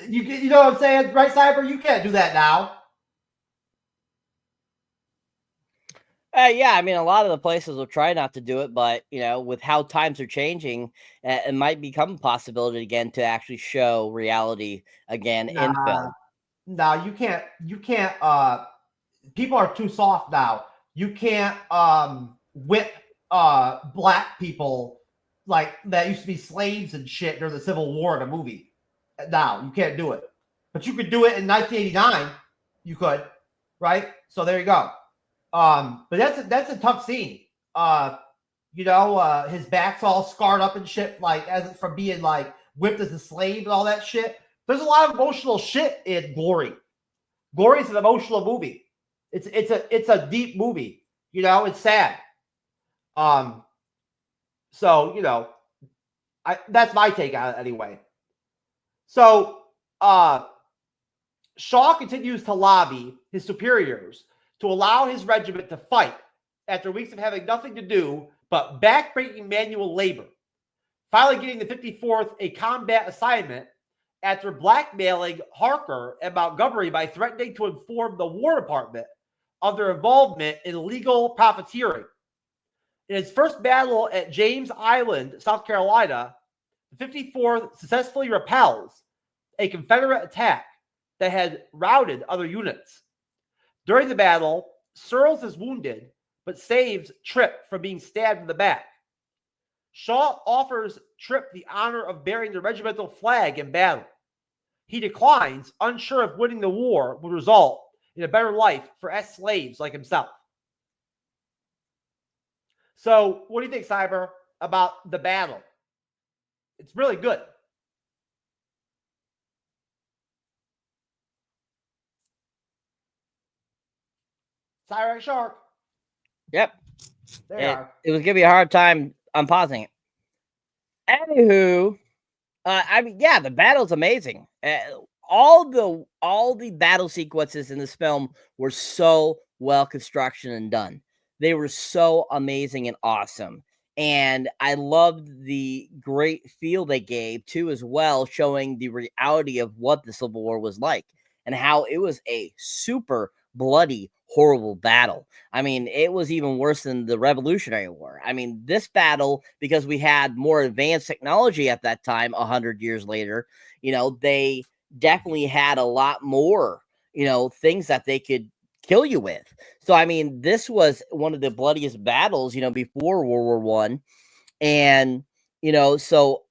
You know what I'm saying, right, Cyber? You can't do that now. Yeah, I mean, a lot of the places will try not to do it, but with how times are changing, it might become a possibility again to actually show reality again in film. No, you can't. You can't. People are too soft now. You can't whip black people like that used to be slaves and shit during the Civil War in a movie. Now you can't do it, but you could do it in 1989. You could, right? So there you go. But that's a tough scene. His back's all scarred up and shit, like as from being like whipped as a slave and all that shit. There's a lot of emotional shit in Glory. Glory is an emotional movie. It's a deep movie. It's sad. So that's my take on it anyway. So Shaw continues to lobby his superiors to allow his regiment to fight after weeks of having nothing to do but backbreaking manual labor, finally getting the 54th a combat assignment after blackmailing Harker and Montgomery by threatening to inform the War Department of their involvement in illegal profiteering. In its first battle at James Island, South Carolina, the 54th successfully repels a Confederate attack that had routed other units. During the battle, Searles is wounded, but saves Tripp from being stabbed in the back. Shaw offers Tripp the honor of bearing the regimental flag in battle. He declines, unsure if winning the war would result in a better life for ex-slaves like himself. So, what do you think, Cyber, about the battle? It's really good. Cyberneticshark. Yep. There you are. It was giving me a hard time unpausing it. Anywho, I mean, yeah, the battle's amazing. All the battle sequences in this film were so well constructed and done. They were so amazing and awesome. And I loved the great feel they gave too, as well, showing the reality of what the Civil War was like and how it was a super bloody, horrible battle. I mean, it was even worse than the Revolutionary War. I mean, this battle, because we had more advanced technology at that time, 100 years later, they definitely had a lot more, things that they could kill you with. So, I mean, this was one of the bloodiest battles, before World War One. And, so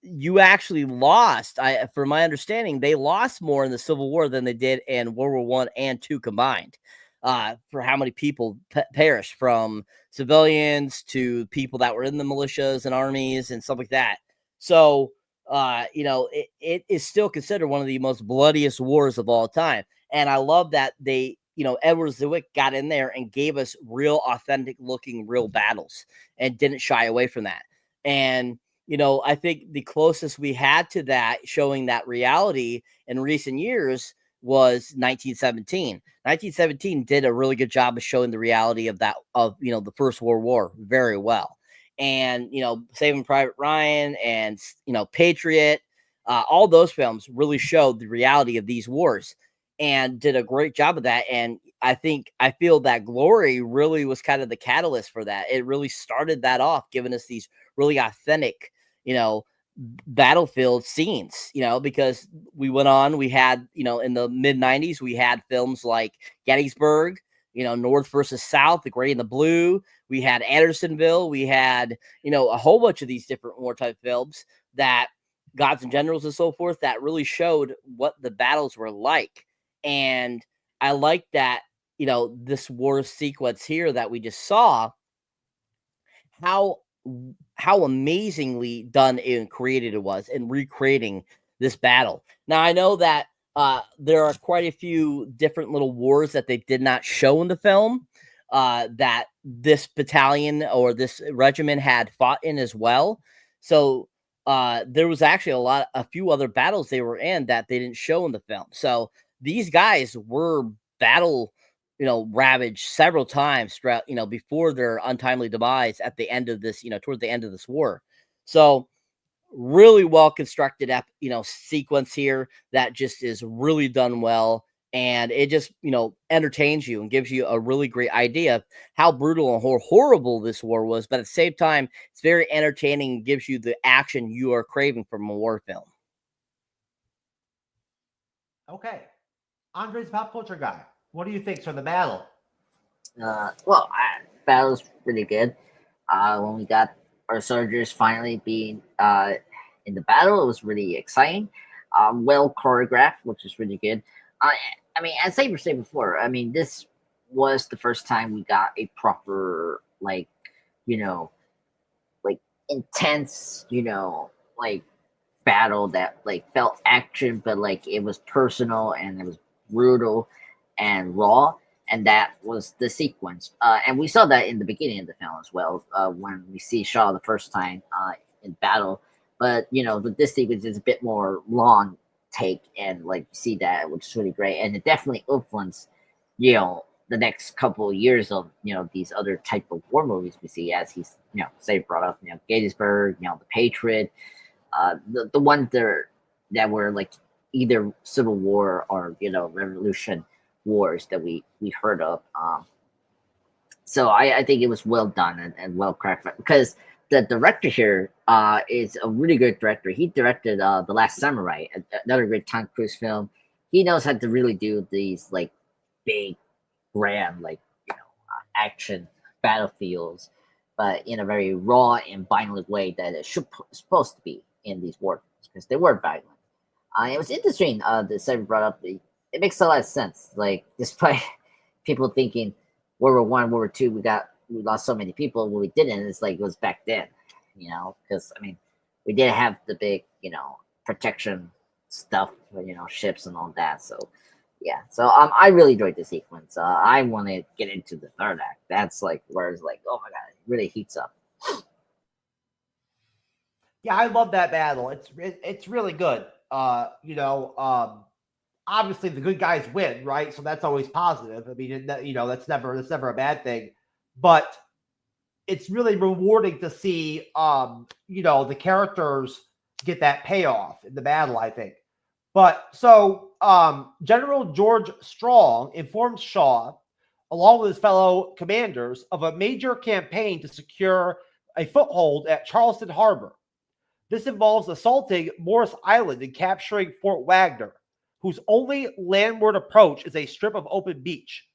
you actually lost. From my understanding, they lost more in the Civil War than they did in World War One and Two combined. For how many people perished, from civilians to people that were in the militias and armies and stuff like that. So, it is still considered one of the most bloodiest wars of all time. And I love that they, Edward Zwick got in there and gave us real, authentic looking, real battles and didn't shy away from that. And, I think the closest we had to that, showing that reality in recent years, was 1917. 1917 did a really good job of showing the reality of that, the First World War very well. And, Saving Private Ryan and, Patriot, all those films really showed the reality of these wars and did a great job of that. And I feel that Glory really was kind of the catalyst for that. It really started that off, giving us these really authentic, battlefield scenes, because we went on, we had, in the mid 90s, we had films like Gettysburg, North versus South, the Gray and the Blue. We had Andersonville. We had, a whole bunch of these different war type films, that Gods and Generals and so forth, that really showed what the battles were like. And I like that, this war sequence here that we just saw, how amazingly done and created it was in recreating this battle. Now, I know that there are quite a few different little wars that they did not show in the film, that this battalion or this regiment had fought in as well. So there was actually a few other battles they were in that they didn't show in the film. So these guys were battle, ravaged several times throughout, before their untimely demise at the end of this, toward the end of this war. So really well constructed, sequence here that just is really done well. And it just, entertains you and gives you a really great idea of how brutal and horrible this war was. But at the same time, it's very entertaining and gives you the action you are craving from a war film. Okay. Andre's pop culture guy. What do you think from the battle? Battle's pretty good. When we got our soldiers finally being in the battle, it was really exciting. Well choreographed, which is really good. I mean, as Saber said before, I mean, this was the first time we got a proper, intense, battle that felt action, but it was personal and it was brutal and raw. And that was the sequence. And we saw that in the beginning of the film as well, when we see Shaw the first time in battle. But, this sequence is a bit more long take, and you see that, which is really great. And it definitely influenced, the next couple of years of, these other type of war movies we see, as he's, say brought up, Gettysburg, the Patriot, the ones that were either Civil War or, Revolution wars that we heard of. So I think it was well done and well crafted, because the director here is a really good director. He directed The Last Samurai, another great Tom Cruise film. He knows how to really do these big, grand, action battlefields, but in a very raw and violent way that it supposed to be in these war films, because they were violent. It was interesting that Seven brought up. It makes a lot of sense. Despite people thinking World War One, World War Two, we lost so many people. Well, we didn't. It's it was back then, because we didn't have the big, protection stuff, ships and all that. So, yeah. So I really enjoyed the sequence. I want to get into the third act. That's like where it's like, oh my god, it really heats up. Yeah, I love that battle. It's really good. Obviously the good guys win, right? So that's always positive. I mean, that's never a bad thing. But it's really rewarding to see the characters get that payoff in the battle, I think. But so General George Strong informs Shaw, along with his fellow commanders, of a major campaign to secure a foothold at Charleston Harbor. This involves assaulting Morris Island and capturing Fort Wagner, whose only landward approach is a strip of open beach.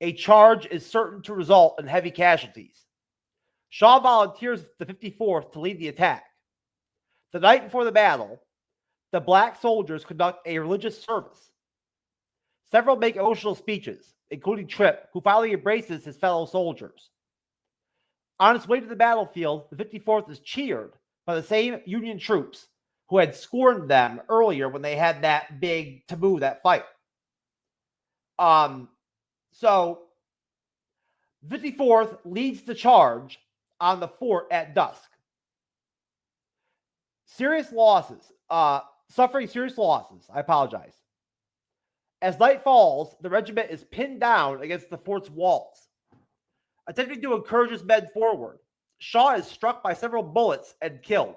A charge is certain to result in heavy casualties. Shaw volunteers the 54th to lead the attack. The night before the battle, the black soldiers conduct a religious service. Several make emotional speeches, including Tripp, who finally embraces his fellow soldiers. On its way to the battlefield, the 54th is cheered by the same Union troops who had scorned them earlier when they had that big taboo, that fight. So 54th leads the charge on the fort at dusk. Suffering serious losses. I apologize. As night falls, the regiment is pinned down against the fort's walls. Attempting to encourage his men forward, Shaw is struck by several bullets and killed.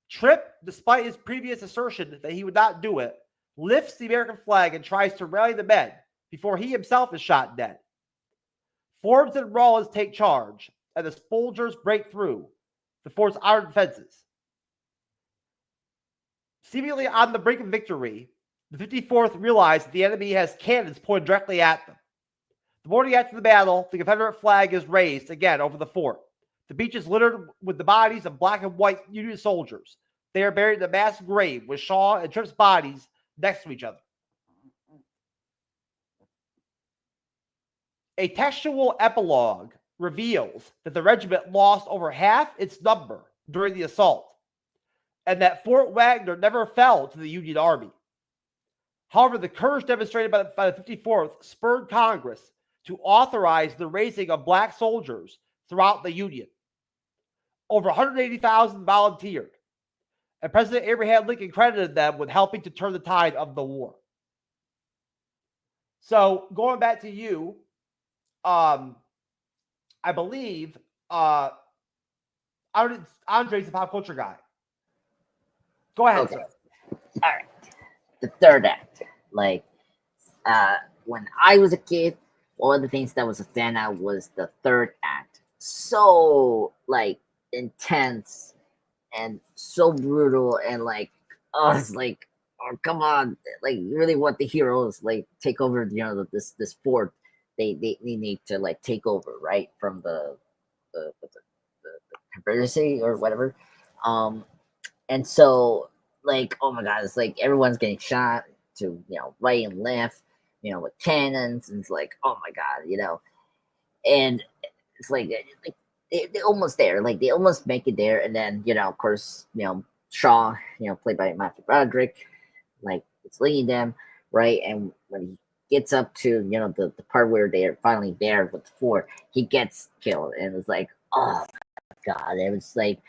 Tripp, despite his previous assertion that he would not do it, lifts the American flag and tries to rally the men before he himself is shot dead. Forbes and Rawlins take charge, and the soldiers break through the fort's iron defenses. Seemingly on the brink of victory, the 54th realize that the enemy has cannons pointed directly at them. The morning after the battle, the Confederate flag is raised again over the fort. The beach is littered with the bodies of black and white Union soldiers. They are buried in a mass grave with Shaw and Tripp's bodies next to each other. A textual epilogue reveals that the regiment lost over half its number during the assault, and that Fort Wagner never fell to the Union Army. However, the courage demonstrated by the 54th spurred Congress to authorize the raising of black soldiers throughout the Union. Over 180,000 volunteered, and President Abraham Lincoln credited them with helping to turn the tide of the war. So, going back to you, I believe Andre's the pop culture guy. Go ahead. Okay. All right. The third act. Like, when I was a kid, one of the things that was a standout was the third act. So, like, intense and so brutal, and like, oh, it's like, oh, come on, like, you really want the heroes like take over, this fort. They need to like take over, right, from the Confederacy or whatever. And so, like, oh my god, it's like everyone's getting shot to right and left, with cannons, and it's like, oh my god, and it's like they're almost there, like they almost make it there, and then of course, Shaw, played by Matthew Broderick, like it's leading them, right, and when he gets up to the part where they're finally there with the fort, he gets killed, and it's like, oh my god, it was like,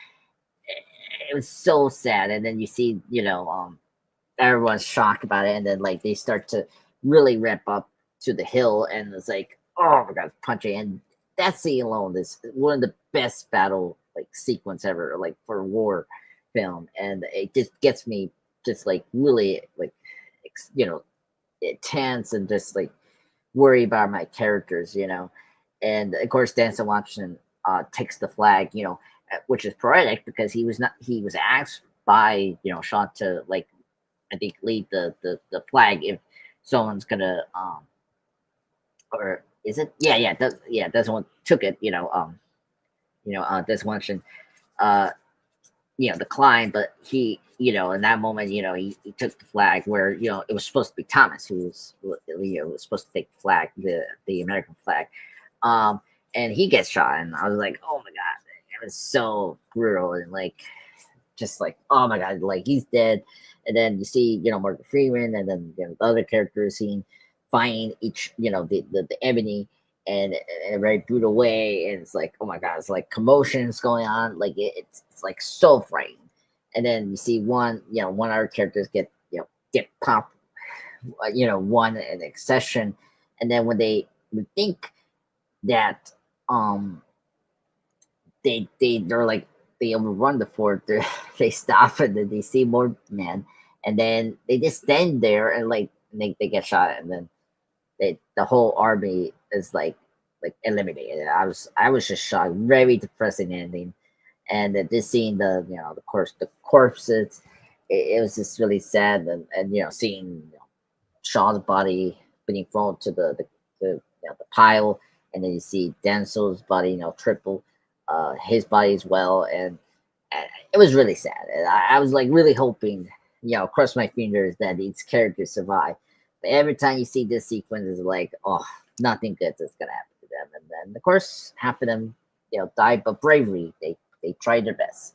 it was so sad. And then you see everyone's shocked about it, and then like they start to really ramp up to the hill, and it's like, oh my god, punching. And that scene alone is one of the best battle like sequence ever, like for a war film, and it just gets me just like really like tense and just like worry about my characters, and of course Denzel Washington takes the flag, which is poetic because he was asked by Shaw to, like, I think lead the flag if someone's gonna or is it that's one took it, this Washington declined, but he in that moment he took the flag where it was supposed to be Thomas who was was supposed to take the flag, the American flag, and he gets shot, and I was like, oh my god, it was so brutal, and like just like, oh my god, like he's dead. And then you see, Morgan Freeman, and then the other characters seen fighting each, the Ebony, and in a very brutal way. And it's like, oh my god, it's like commotions going on, like it's like so frightening. And then you see one other characters get popped, one in accession. And then when they would think that they're like they overrun the fort, they stop, and then they see more men, and then they just stand there, and like they get shot, and then the whole army is like eliminated. I was just shocked, very depressing ending. And then just seeing the corpses, it was just really sad. And seeing Sean's body being thrown to the pile, and then you see Denzel's body, triple his body as well. And it was really sad. And I was like really hoping, cross my fingers that these characters survive. But every time you see this sequence, it's like, oh, nothing good is gonna happen to them. And then of course half of them, died, but bravely they tried their best.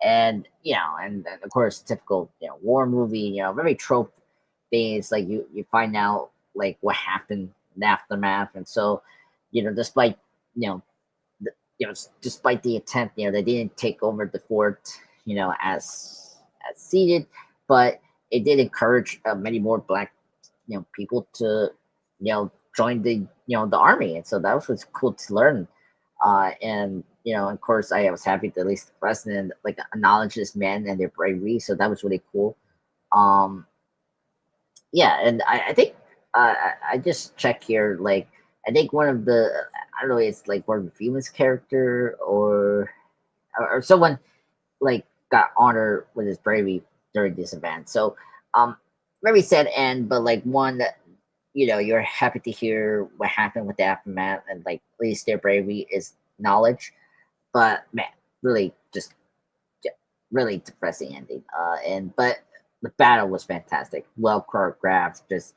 And and of course typical war movie, very trope things, like you find out like what happened in the aftermath. And so despite despite the attempt, they didn't take over the fort, as seated, but it did encourage many more black, people to, join the army. And so that was cool to learn. And of course, I was happy that at least the president like acknowledges men and their bravery. So that was really cool. Yeah, and I think I just check here, like I think one of the, I don't know, it's like Morgan Freeman's character or someone like got honored with his bravery during this event. So very sad end, but like one that you're happy to hear what happened with the aftermath, and like at least their bravery is knowledge. But man, really just really depressing ending. But the battle was fantastic, well choreographed, just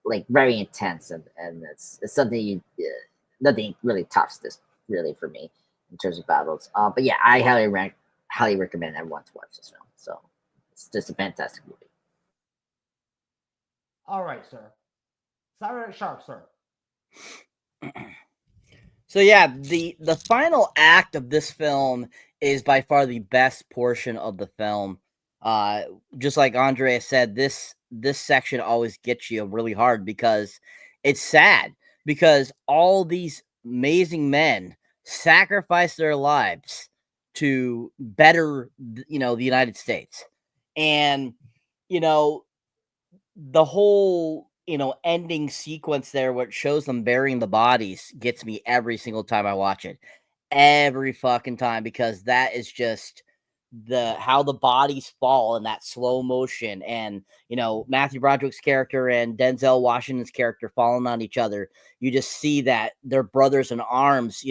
like very intense, and it's something nothing really tops this really for me in terms of battles. But yeah, I highly recommend everyone to watch this film. So it's just a fantastic movie. All right, sir. Cyberneticshark, sir. So yeah, the final act of this film is by far the best portion of the film. Just like Andrea said, this section always gets you really hard because it's sad, because all these amazing men sacrifice their lives to better, the United States. And, the whole, ending sequence there, where it shows them burying the bodies, gets me every single time I watch it. Every fucking time, because that is just how the bodies fall in that slow motion, and Matthew Broderick's character and Denzel Washington's character falling on each other. You just see that they're brothers in arms,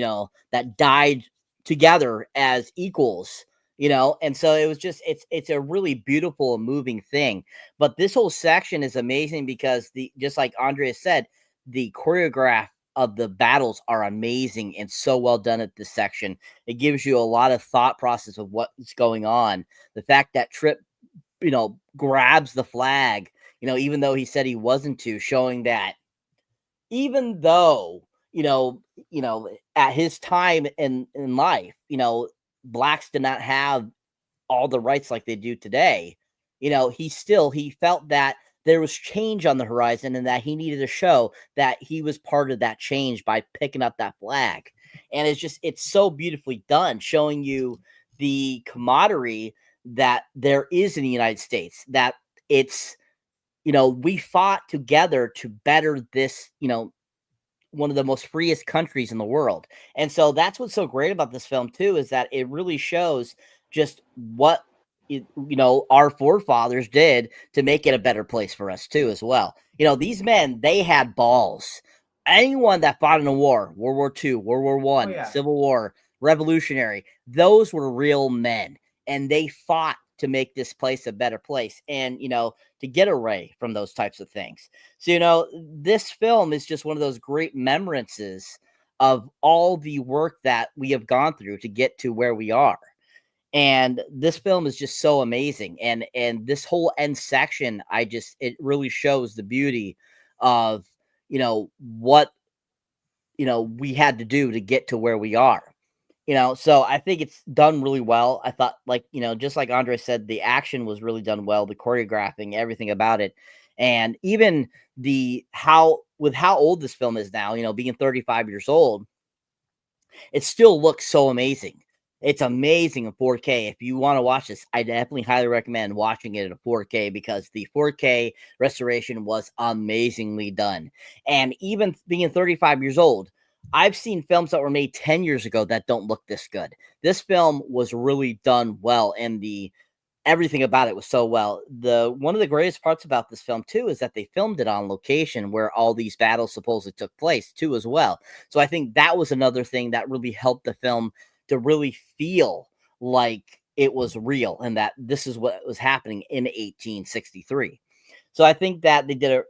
that died together as equals, and so it was just it's a really beautiful and moving thing. But this whole section is amazing because just like Andrea said, the choreograph of the battles are amazing and so well done at this section. It gives you a lot of thought process of what's going on. The fact that Trip, grabs the flag, even though he said he wasn't to, showing that even though, at his time in life, blacks did not have all the rights like they do today. He felt that there was change on the horizon, and that he needed to show that he was part of that change by picking up that flag. And it's so beautifully done, showing you the camaraderie that there is in the United States, that it's, we fought together to better this, one of the most freest countries in the world. And so that's what's so great about this film too, is that it really shows just what our forefathers did to make it a better place for us too as well. These men, they had balls. Anyone that fought in a war, World War II, World War I, Civil War, Revolutionary, those were real men, and they fought to make this place a better place, and to get away from those types of things. So this film is just one of those great remembrances of all the work that we have gone through to get to where we are. And this film is just so amazing. And this whole end section, it really shows the beauty of, what, we had to do to get to where we are. So I think it's done really well. I thought, like, just like Andre said, the action was really done well, the choreographing, everything about it. And even how old this film is now, being 35 years old, it still looks so amazing. It's amazing in 4K. If you want to watch this, I definitely highly recommend watching it in 4K, because the 4K restoration was amazingly done. And even being 35 years old, I've seen films that were made 10 years ago that don't look this good. This film was really done well, and everything about it was so well. One of the greatest parts about this film too is that they filmed it on location where all these battles supposedly took place too as well. So I think that was another thing that really helped the film to really feel like it was real and that this is what was happening in 1863. So I think that they did a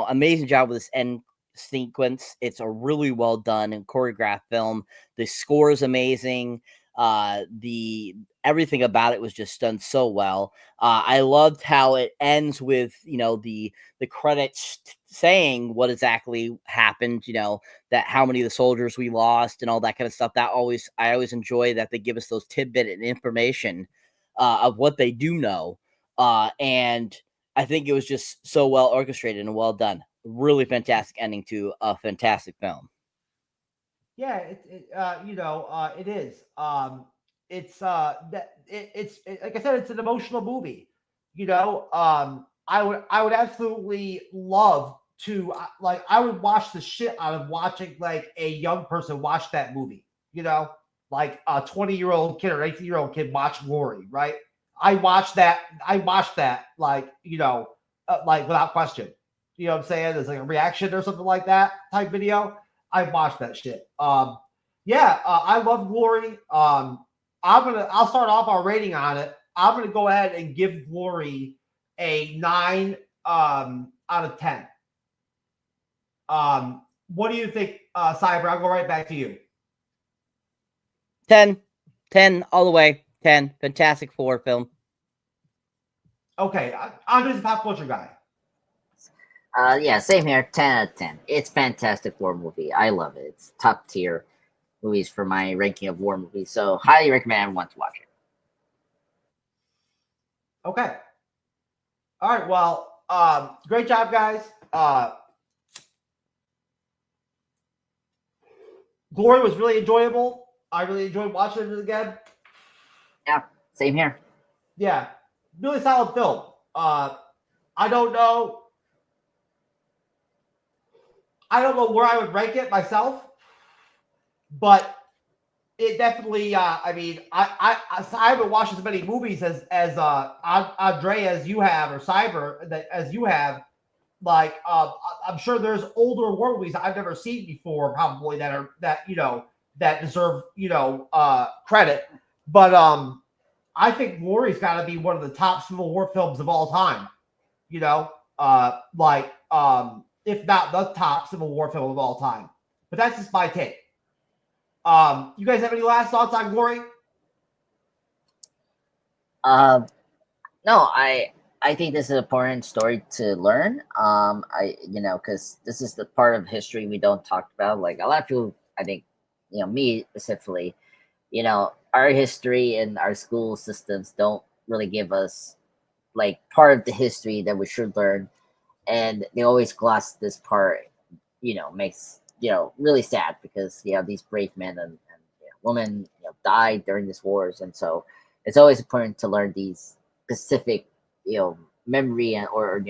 amazing job with this end sequence. It's a really well done and choreographed film. The score is amazing. The everything about it was just done so well. I loved how it ends with the credits saying what exactly happened, that how many of the soldiers we lost and all that kind of stuff. I always enjoy that they give us those tidbit and information of what they do know. And I think it was just so well orchestrated and well done. Really fantastic ending to a fantastic film. Yeah, it is. It's like I said, it's an emotional movie. I would absolutely love to I would watch the shit out of watching like a young person watch that movie. Like a 20-year-old kid or 18-year-old kid watch Glory, right? I watched that. Like like without question. You know what I'm saying? There's like a reaction or something like that type video. I watched that shit. I love Glory. I'll start off our rating on it. I'm gonna go ahead and give Glory a 9 out of 10. What do you think, Cyber? I'll go right back to you. 10 all the way. 10. Fantastic Four film. Okay, Andre's a pop culture guy. Yeah, same here. 10 out of 10. It's fantastic war movie. I love it. It's top tier movies for my ranking of war movies. So highly recommend everyone to watch it. Okay. All right. Well, great job, guys. Glory was really enjoyable. I really enjoyed watching it again. Yeah, same here. Yeah, really solid film. I don't know where I would rank it myself, but it definitely. I mean, I haven't watched as many movies as Andre as you have, or Cyber as you have. Like, I'm sure there's older war movies I've never seen before, probably that deserve credit. But I think Glory's got to be one of the top Civil War films of all time. If not the top Civil War film of all time. But that's just my take. You guys have any last thoughts on Glory? No, I think this is an important story to learn. Because this is the part of history we don't talk about. Like a lot of people, I think, me specifically, our history and our school systems don't really give us like part of the history that we should learn, and they always gloss this part. Makes really sad, because these brave men and women died during these wars, and so it's always important to learn these specific memory or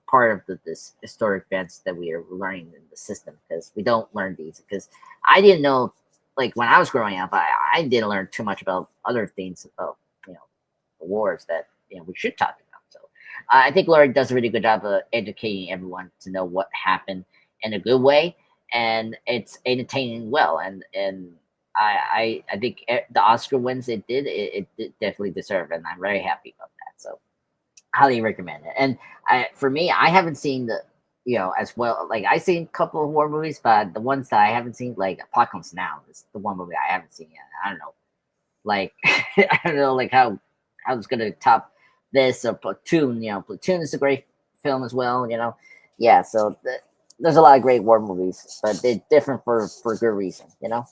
part of this historic events that we are learning in the system, because we don't learn these. Because I didn't know, like when I was growing up, I didn't learn too much about other things about the wars that we should talk about. So I think Laurie does a really good job of educating everyone to know what happened in a good way, and it's entertaining well, and I think the Oscar wins it definitely deserve, and I'm very happy about that. So highly recommend it. And for me, I haven't seen the as well. Like I seen a couple of war movies, but the ones that I haven't seen, like Apocalypse Now, is the one movie I haven't seen yet. I don't know like I don't know, like how it's gonna top this or Platoon. You know, Platoon is a great film as well. You know, yeah. So there's a lot of great war movies, but they're different for good reason. You know.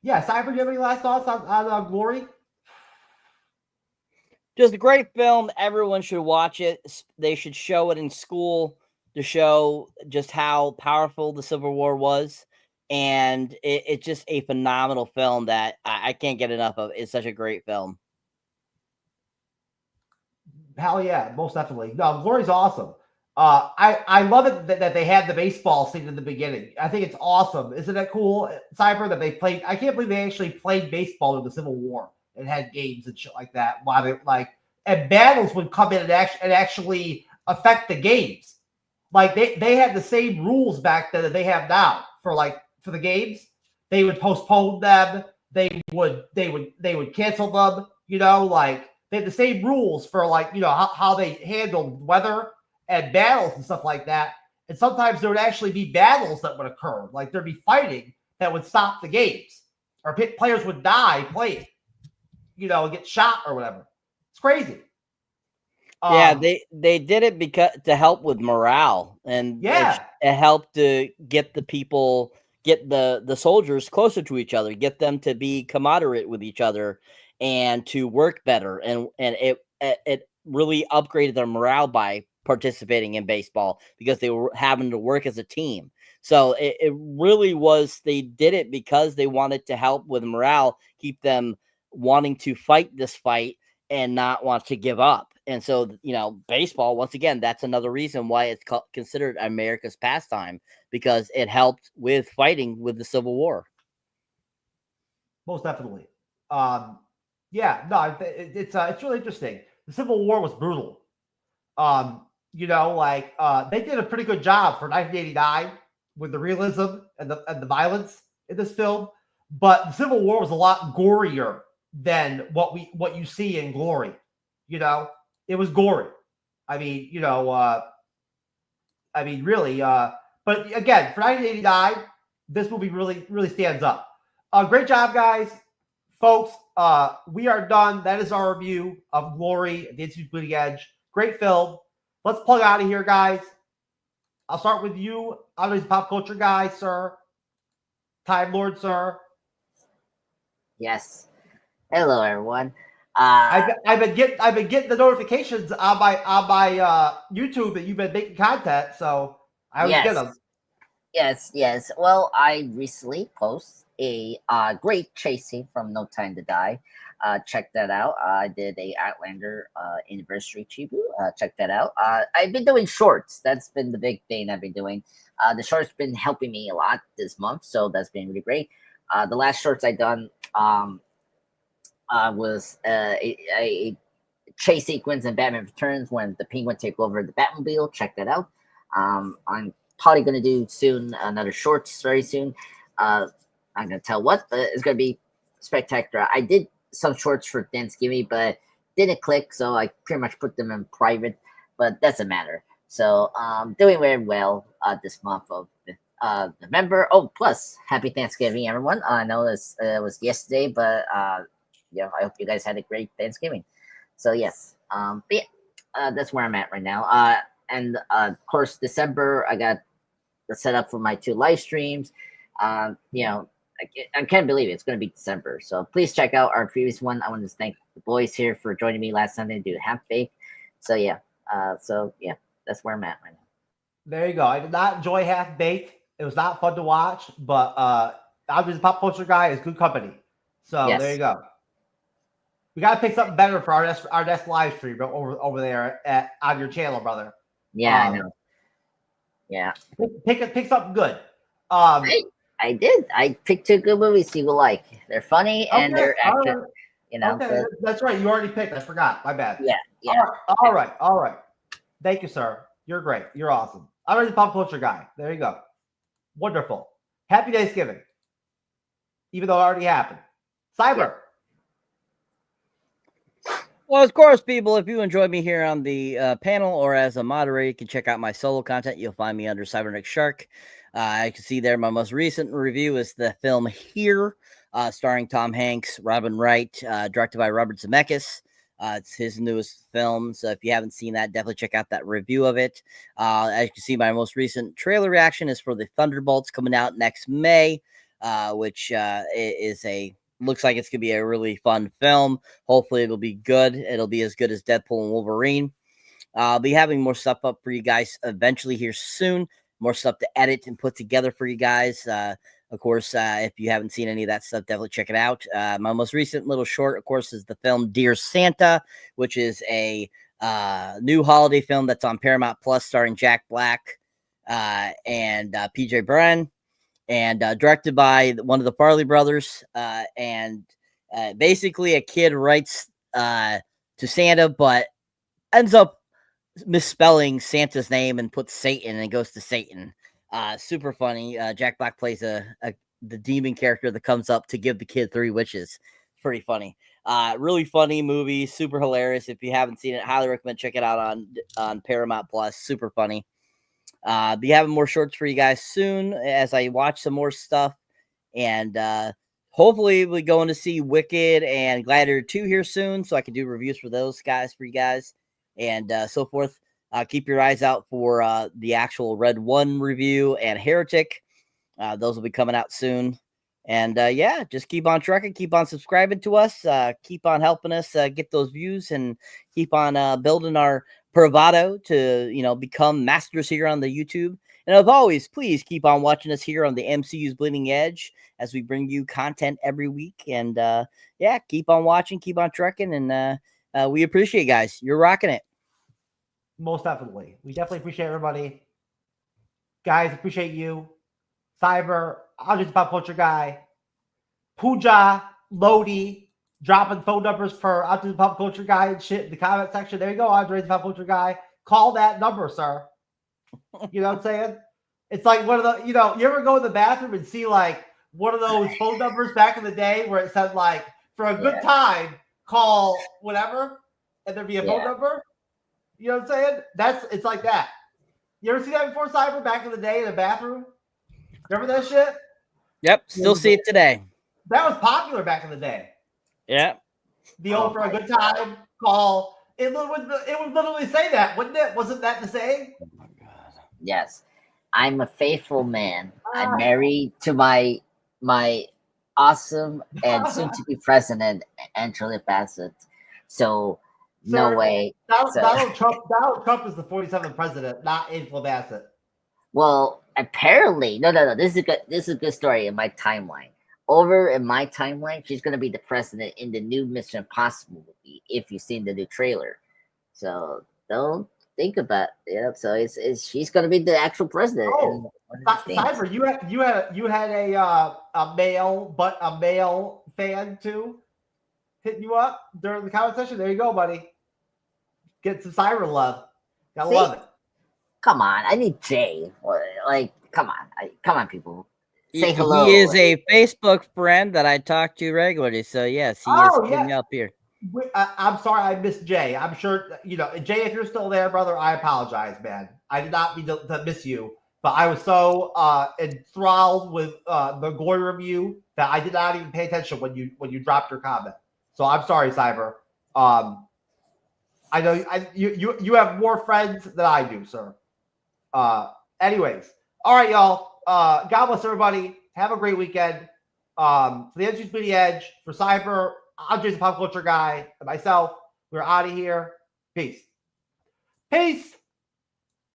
Yeah, Cyber, do you have any last thoughts on Glory? Just a great film. Everyone should watch it. They should show it in school to show just how powerful the Civil War was. And it's just a phenomenal film that I can't get enough of. It's such a great film. Hell yeah, most definitely. No, Glory's awesome. I love it that they had the baseball scene in the beginning. I think it's awesome. Isn't that cool, Cyber, that they played? I can't believe they actually played baseball in the Civil War and had games and shit like that. While they and battles would come in and actually affect the games. Like they had the same rules back then that they have now for the games. They would postpone them. They would cancel them. You know, like they had the same rules for how they handled weather and battles and stuff like that. And sometimes there would actually be battles that would occur. Like there'd be fighting that would stop the games, or players would die playing, get shot or whatever. It's crazy. Yeah, they did it because to help with morale, and it helped to get the people, get the soldiers closer to each other, get them to be camaraderie with each other, and to work better. And it really upgraded their morale by participating in baseball because they were having to work as a team. So it really was, they did it because they wanted to help with morale, keep them wanting to fight this fight and not want to give up. And so, baseball, once again, that's another reason why it's considered America's pastime, because it helped with fighting with the Civil War. Most definitely. It's really interesting. The Civil War was brutal. They did a pretty good job for 1989 with the realism and the violence in this film, but the Civil War was a lot gorier than what you see in Glory. It was gory. Really. But again, for 1989, this movie really stands up. Great job, guys, folks. We are done. That is our review of Glory, the MCU'S Bleeding Edge. Great film. Let's plug out of here, guys. I'll start with you. I'm a pop culture guy, sir. Time Lord, sir. Yes. Hello, everyone. I've been getting the notifications on my YouTube that you've been making content, so I always get them. Yes. Well, I recently posted a great chase scene from No Time to Die. Check that out. I did a Outlander anniversary tribute. Check that out. I've been doing shorts. That's been the big thing I've been doing. The shorts been helping me a lot this month, so that's been really great. The last shorts I done was a chase sequence in Batman Returns when the Penguin take over the Batmobile. Check that out. I'm probably going to do soon another shorts very soon. I'm going to tell what, but it's going to be spectacular. I did some shorts for Thanksgiving, but didn't click, so I pretty much put them in private, but doesn't matter. So doing very well this month of November. Oh, plus, happy Thanksgiving, everyone. I know this was yesterday, but I hope you guys had a great Thanksgiving. So yes, that's where I'm at right now. And of course, December, I got the setup for my 2 live streams. I can't believe it. It's going to be December. So please check out our previous one. I want to thank the boys here for joining me last Sunday to do Half Bake. So yeah, that's where I'm at right now. There you go. I did not enjoy Half Baked. It was not fun to watch, but I'm just a pop culture guy. It's good company. So yes. There you go. We got to pick something better for our next live stream over there on your channel, brother. Yeah, I know. Yeah. Pick something good. I did. I picked 2 good movies you will like. They're funny and they're action. Okay, that's right. You already picked. I forgot. My bad. Yeah. All right. Thank you, sir. You're great. You're awesome. I'm already a pop culture guy. There you go. Wonderful. Happy Thanksgiving. Even though it already happened. Cyber. Yeah. Well, of course, people, if you enjoy me here on the panel or as a moderator, you can check out my solo content. You'll find me under Cyberneticshark. I can see there my most recent review is the film Here. starring Tom Hanks, Robin Wright, directed by Robert Zemeckis. It's his newest film, so if you haven't seen that, definitely check out that review of it. As you can see, my most recent trailer reaction is for the Thunderbolts coming out next May, which looks like it's gonna be a really fun film. Hopefully, it'll be good. It'll be as good as Deadpool and Wolverine. I'll be having more stuff up for you guys eventually here soon. More stuff to edit and put together for you guys. Of course, if you haven't seen any of that stuff, definitely check it out. My most recent little short, of course, is the film Dear Santa, which is a new holiday film that's on Paramount Plus, starring Jack Black and PJ Bren, and directed by one of the Farley brothers. And basically, a kid writes to Santa, but ends up misspelling Santa's name and puts Satan, and it goes to Satan. Super funny. Jack Black plays the demon character that comes up to give the kid 3 wishes. Pretty funny. Really funny movie. Super hilarious. If you haven't seen it, highly recommend check it out on Paramount Plus. Super funny. Be having more shorts for you guys soon as I watch some more stuff, and hopefully we're going to see Wicked and Gladiator 2 here soon, so I can do reviews for those guys for you guys, and so forth. Keep your eyes out for the actual Red 1 review and Heretic. Those will be coming out soon. And yeah, just keep on trucking, keep on subscribing to us, keep on helping us get those views, and keep on building our bravado to, become masters here on the YouTube. And as always, please keep on watching us here on the MCU's Bleeding Edge as we bring you content every week. And yeah, keep on watching, keep on trucking, and we appreciate you guys. You're rocking it. Most definitely. We definitely appreciate everybody. Guys, appreciate you. Cyber, I'm just a pop culture guy. Pooja, Lodi, dropping phone numbers for I'm just a pop culture guy and shit in the comment section. There you go. I'm just a pop culture guy. Call that number, sir. You know what I'm saying? It's like one of the, you ever go in the bathroom and see like one of those phone numbers back in the day where it said like, for a good time, call whatever, and there'd be a phone number? You know what I'm saying? It's like that. You ever see that before, Cyber, back in the day in the bathroom? Remember that shit? Yep, still see it today. That was popular back in the day. Yeah. The old for a good time call. It would literally say that, wouldn't it? Wasn't that the saying? Oh my God. Yes. I'm a faithful man. I'm married to my awesome and soon to be president, Angela Bassett. So no way. Donald Trump is the 47th president, not Angela Bassett. Well, apparently, no. This is a good story in my timeline. Over in my timeline, she's gonna be the president in the new Mission Impossible movie. If you've seen the new trailer, so don't think about it. So she's gonna be the actual president. Oh, Cyber, you had a male fan too hitting you up during the comment session. There you go, buddy. Get some Cyber love. Gotta love it. Come on, I need Jay. Like, come on, people. Say hello. He is a Facebook friend that I talk to regularly. So yes, he is hitting up here. I'm sorry, I missed Jay. I'm sure Jay. If you're still there, brother, I apologize, man. I did not mean to miss you, but I was so enthralled with the Glory review that I did not even pay attention when you dropped your comment. So I'm sorry, Cyber. I know you have more friends than I do, sir. Anyways, all right, y'all. God bless everybody. Have a great weekend. For the MCU'S Bleeding Edge, for Cyber, I'm Jason Pop Culture Guy, and myself. We're out of here. Peace. Peace.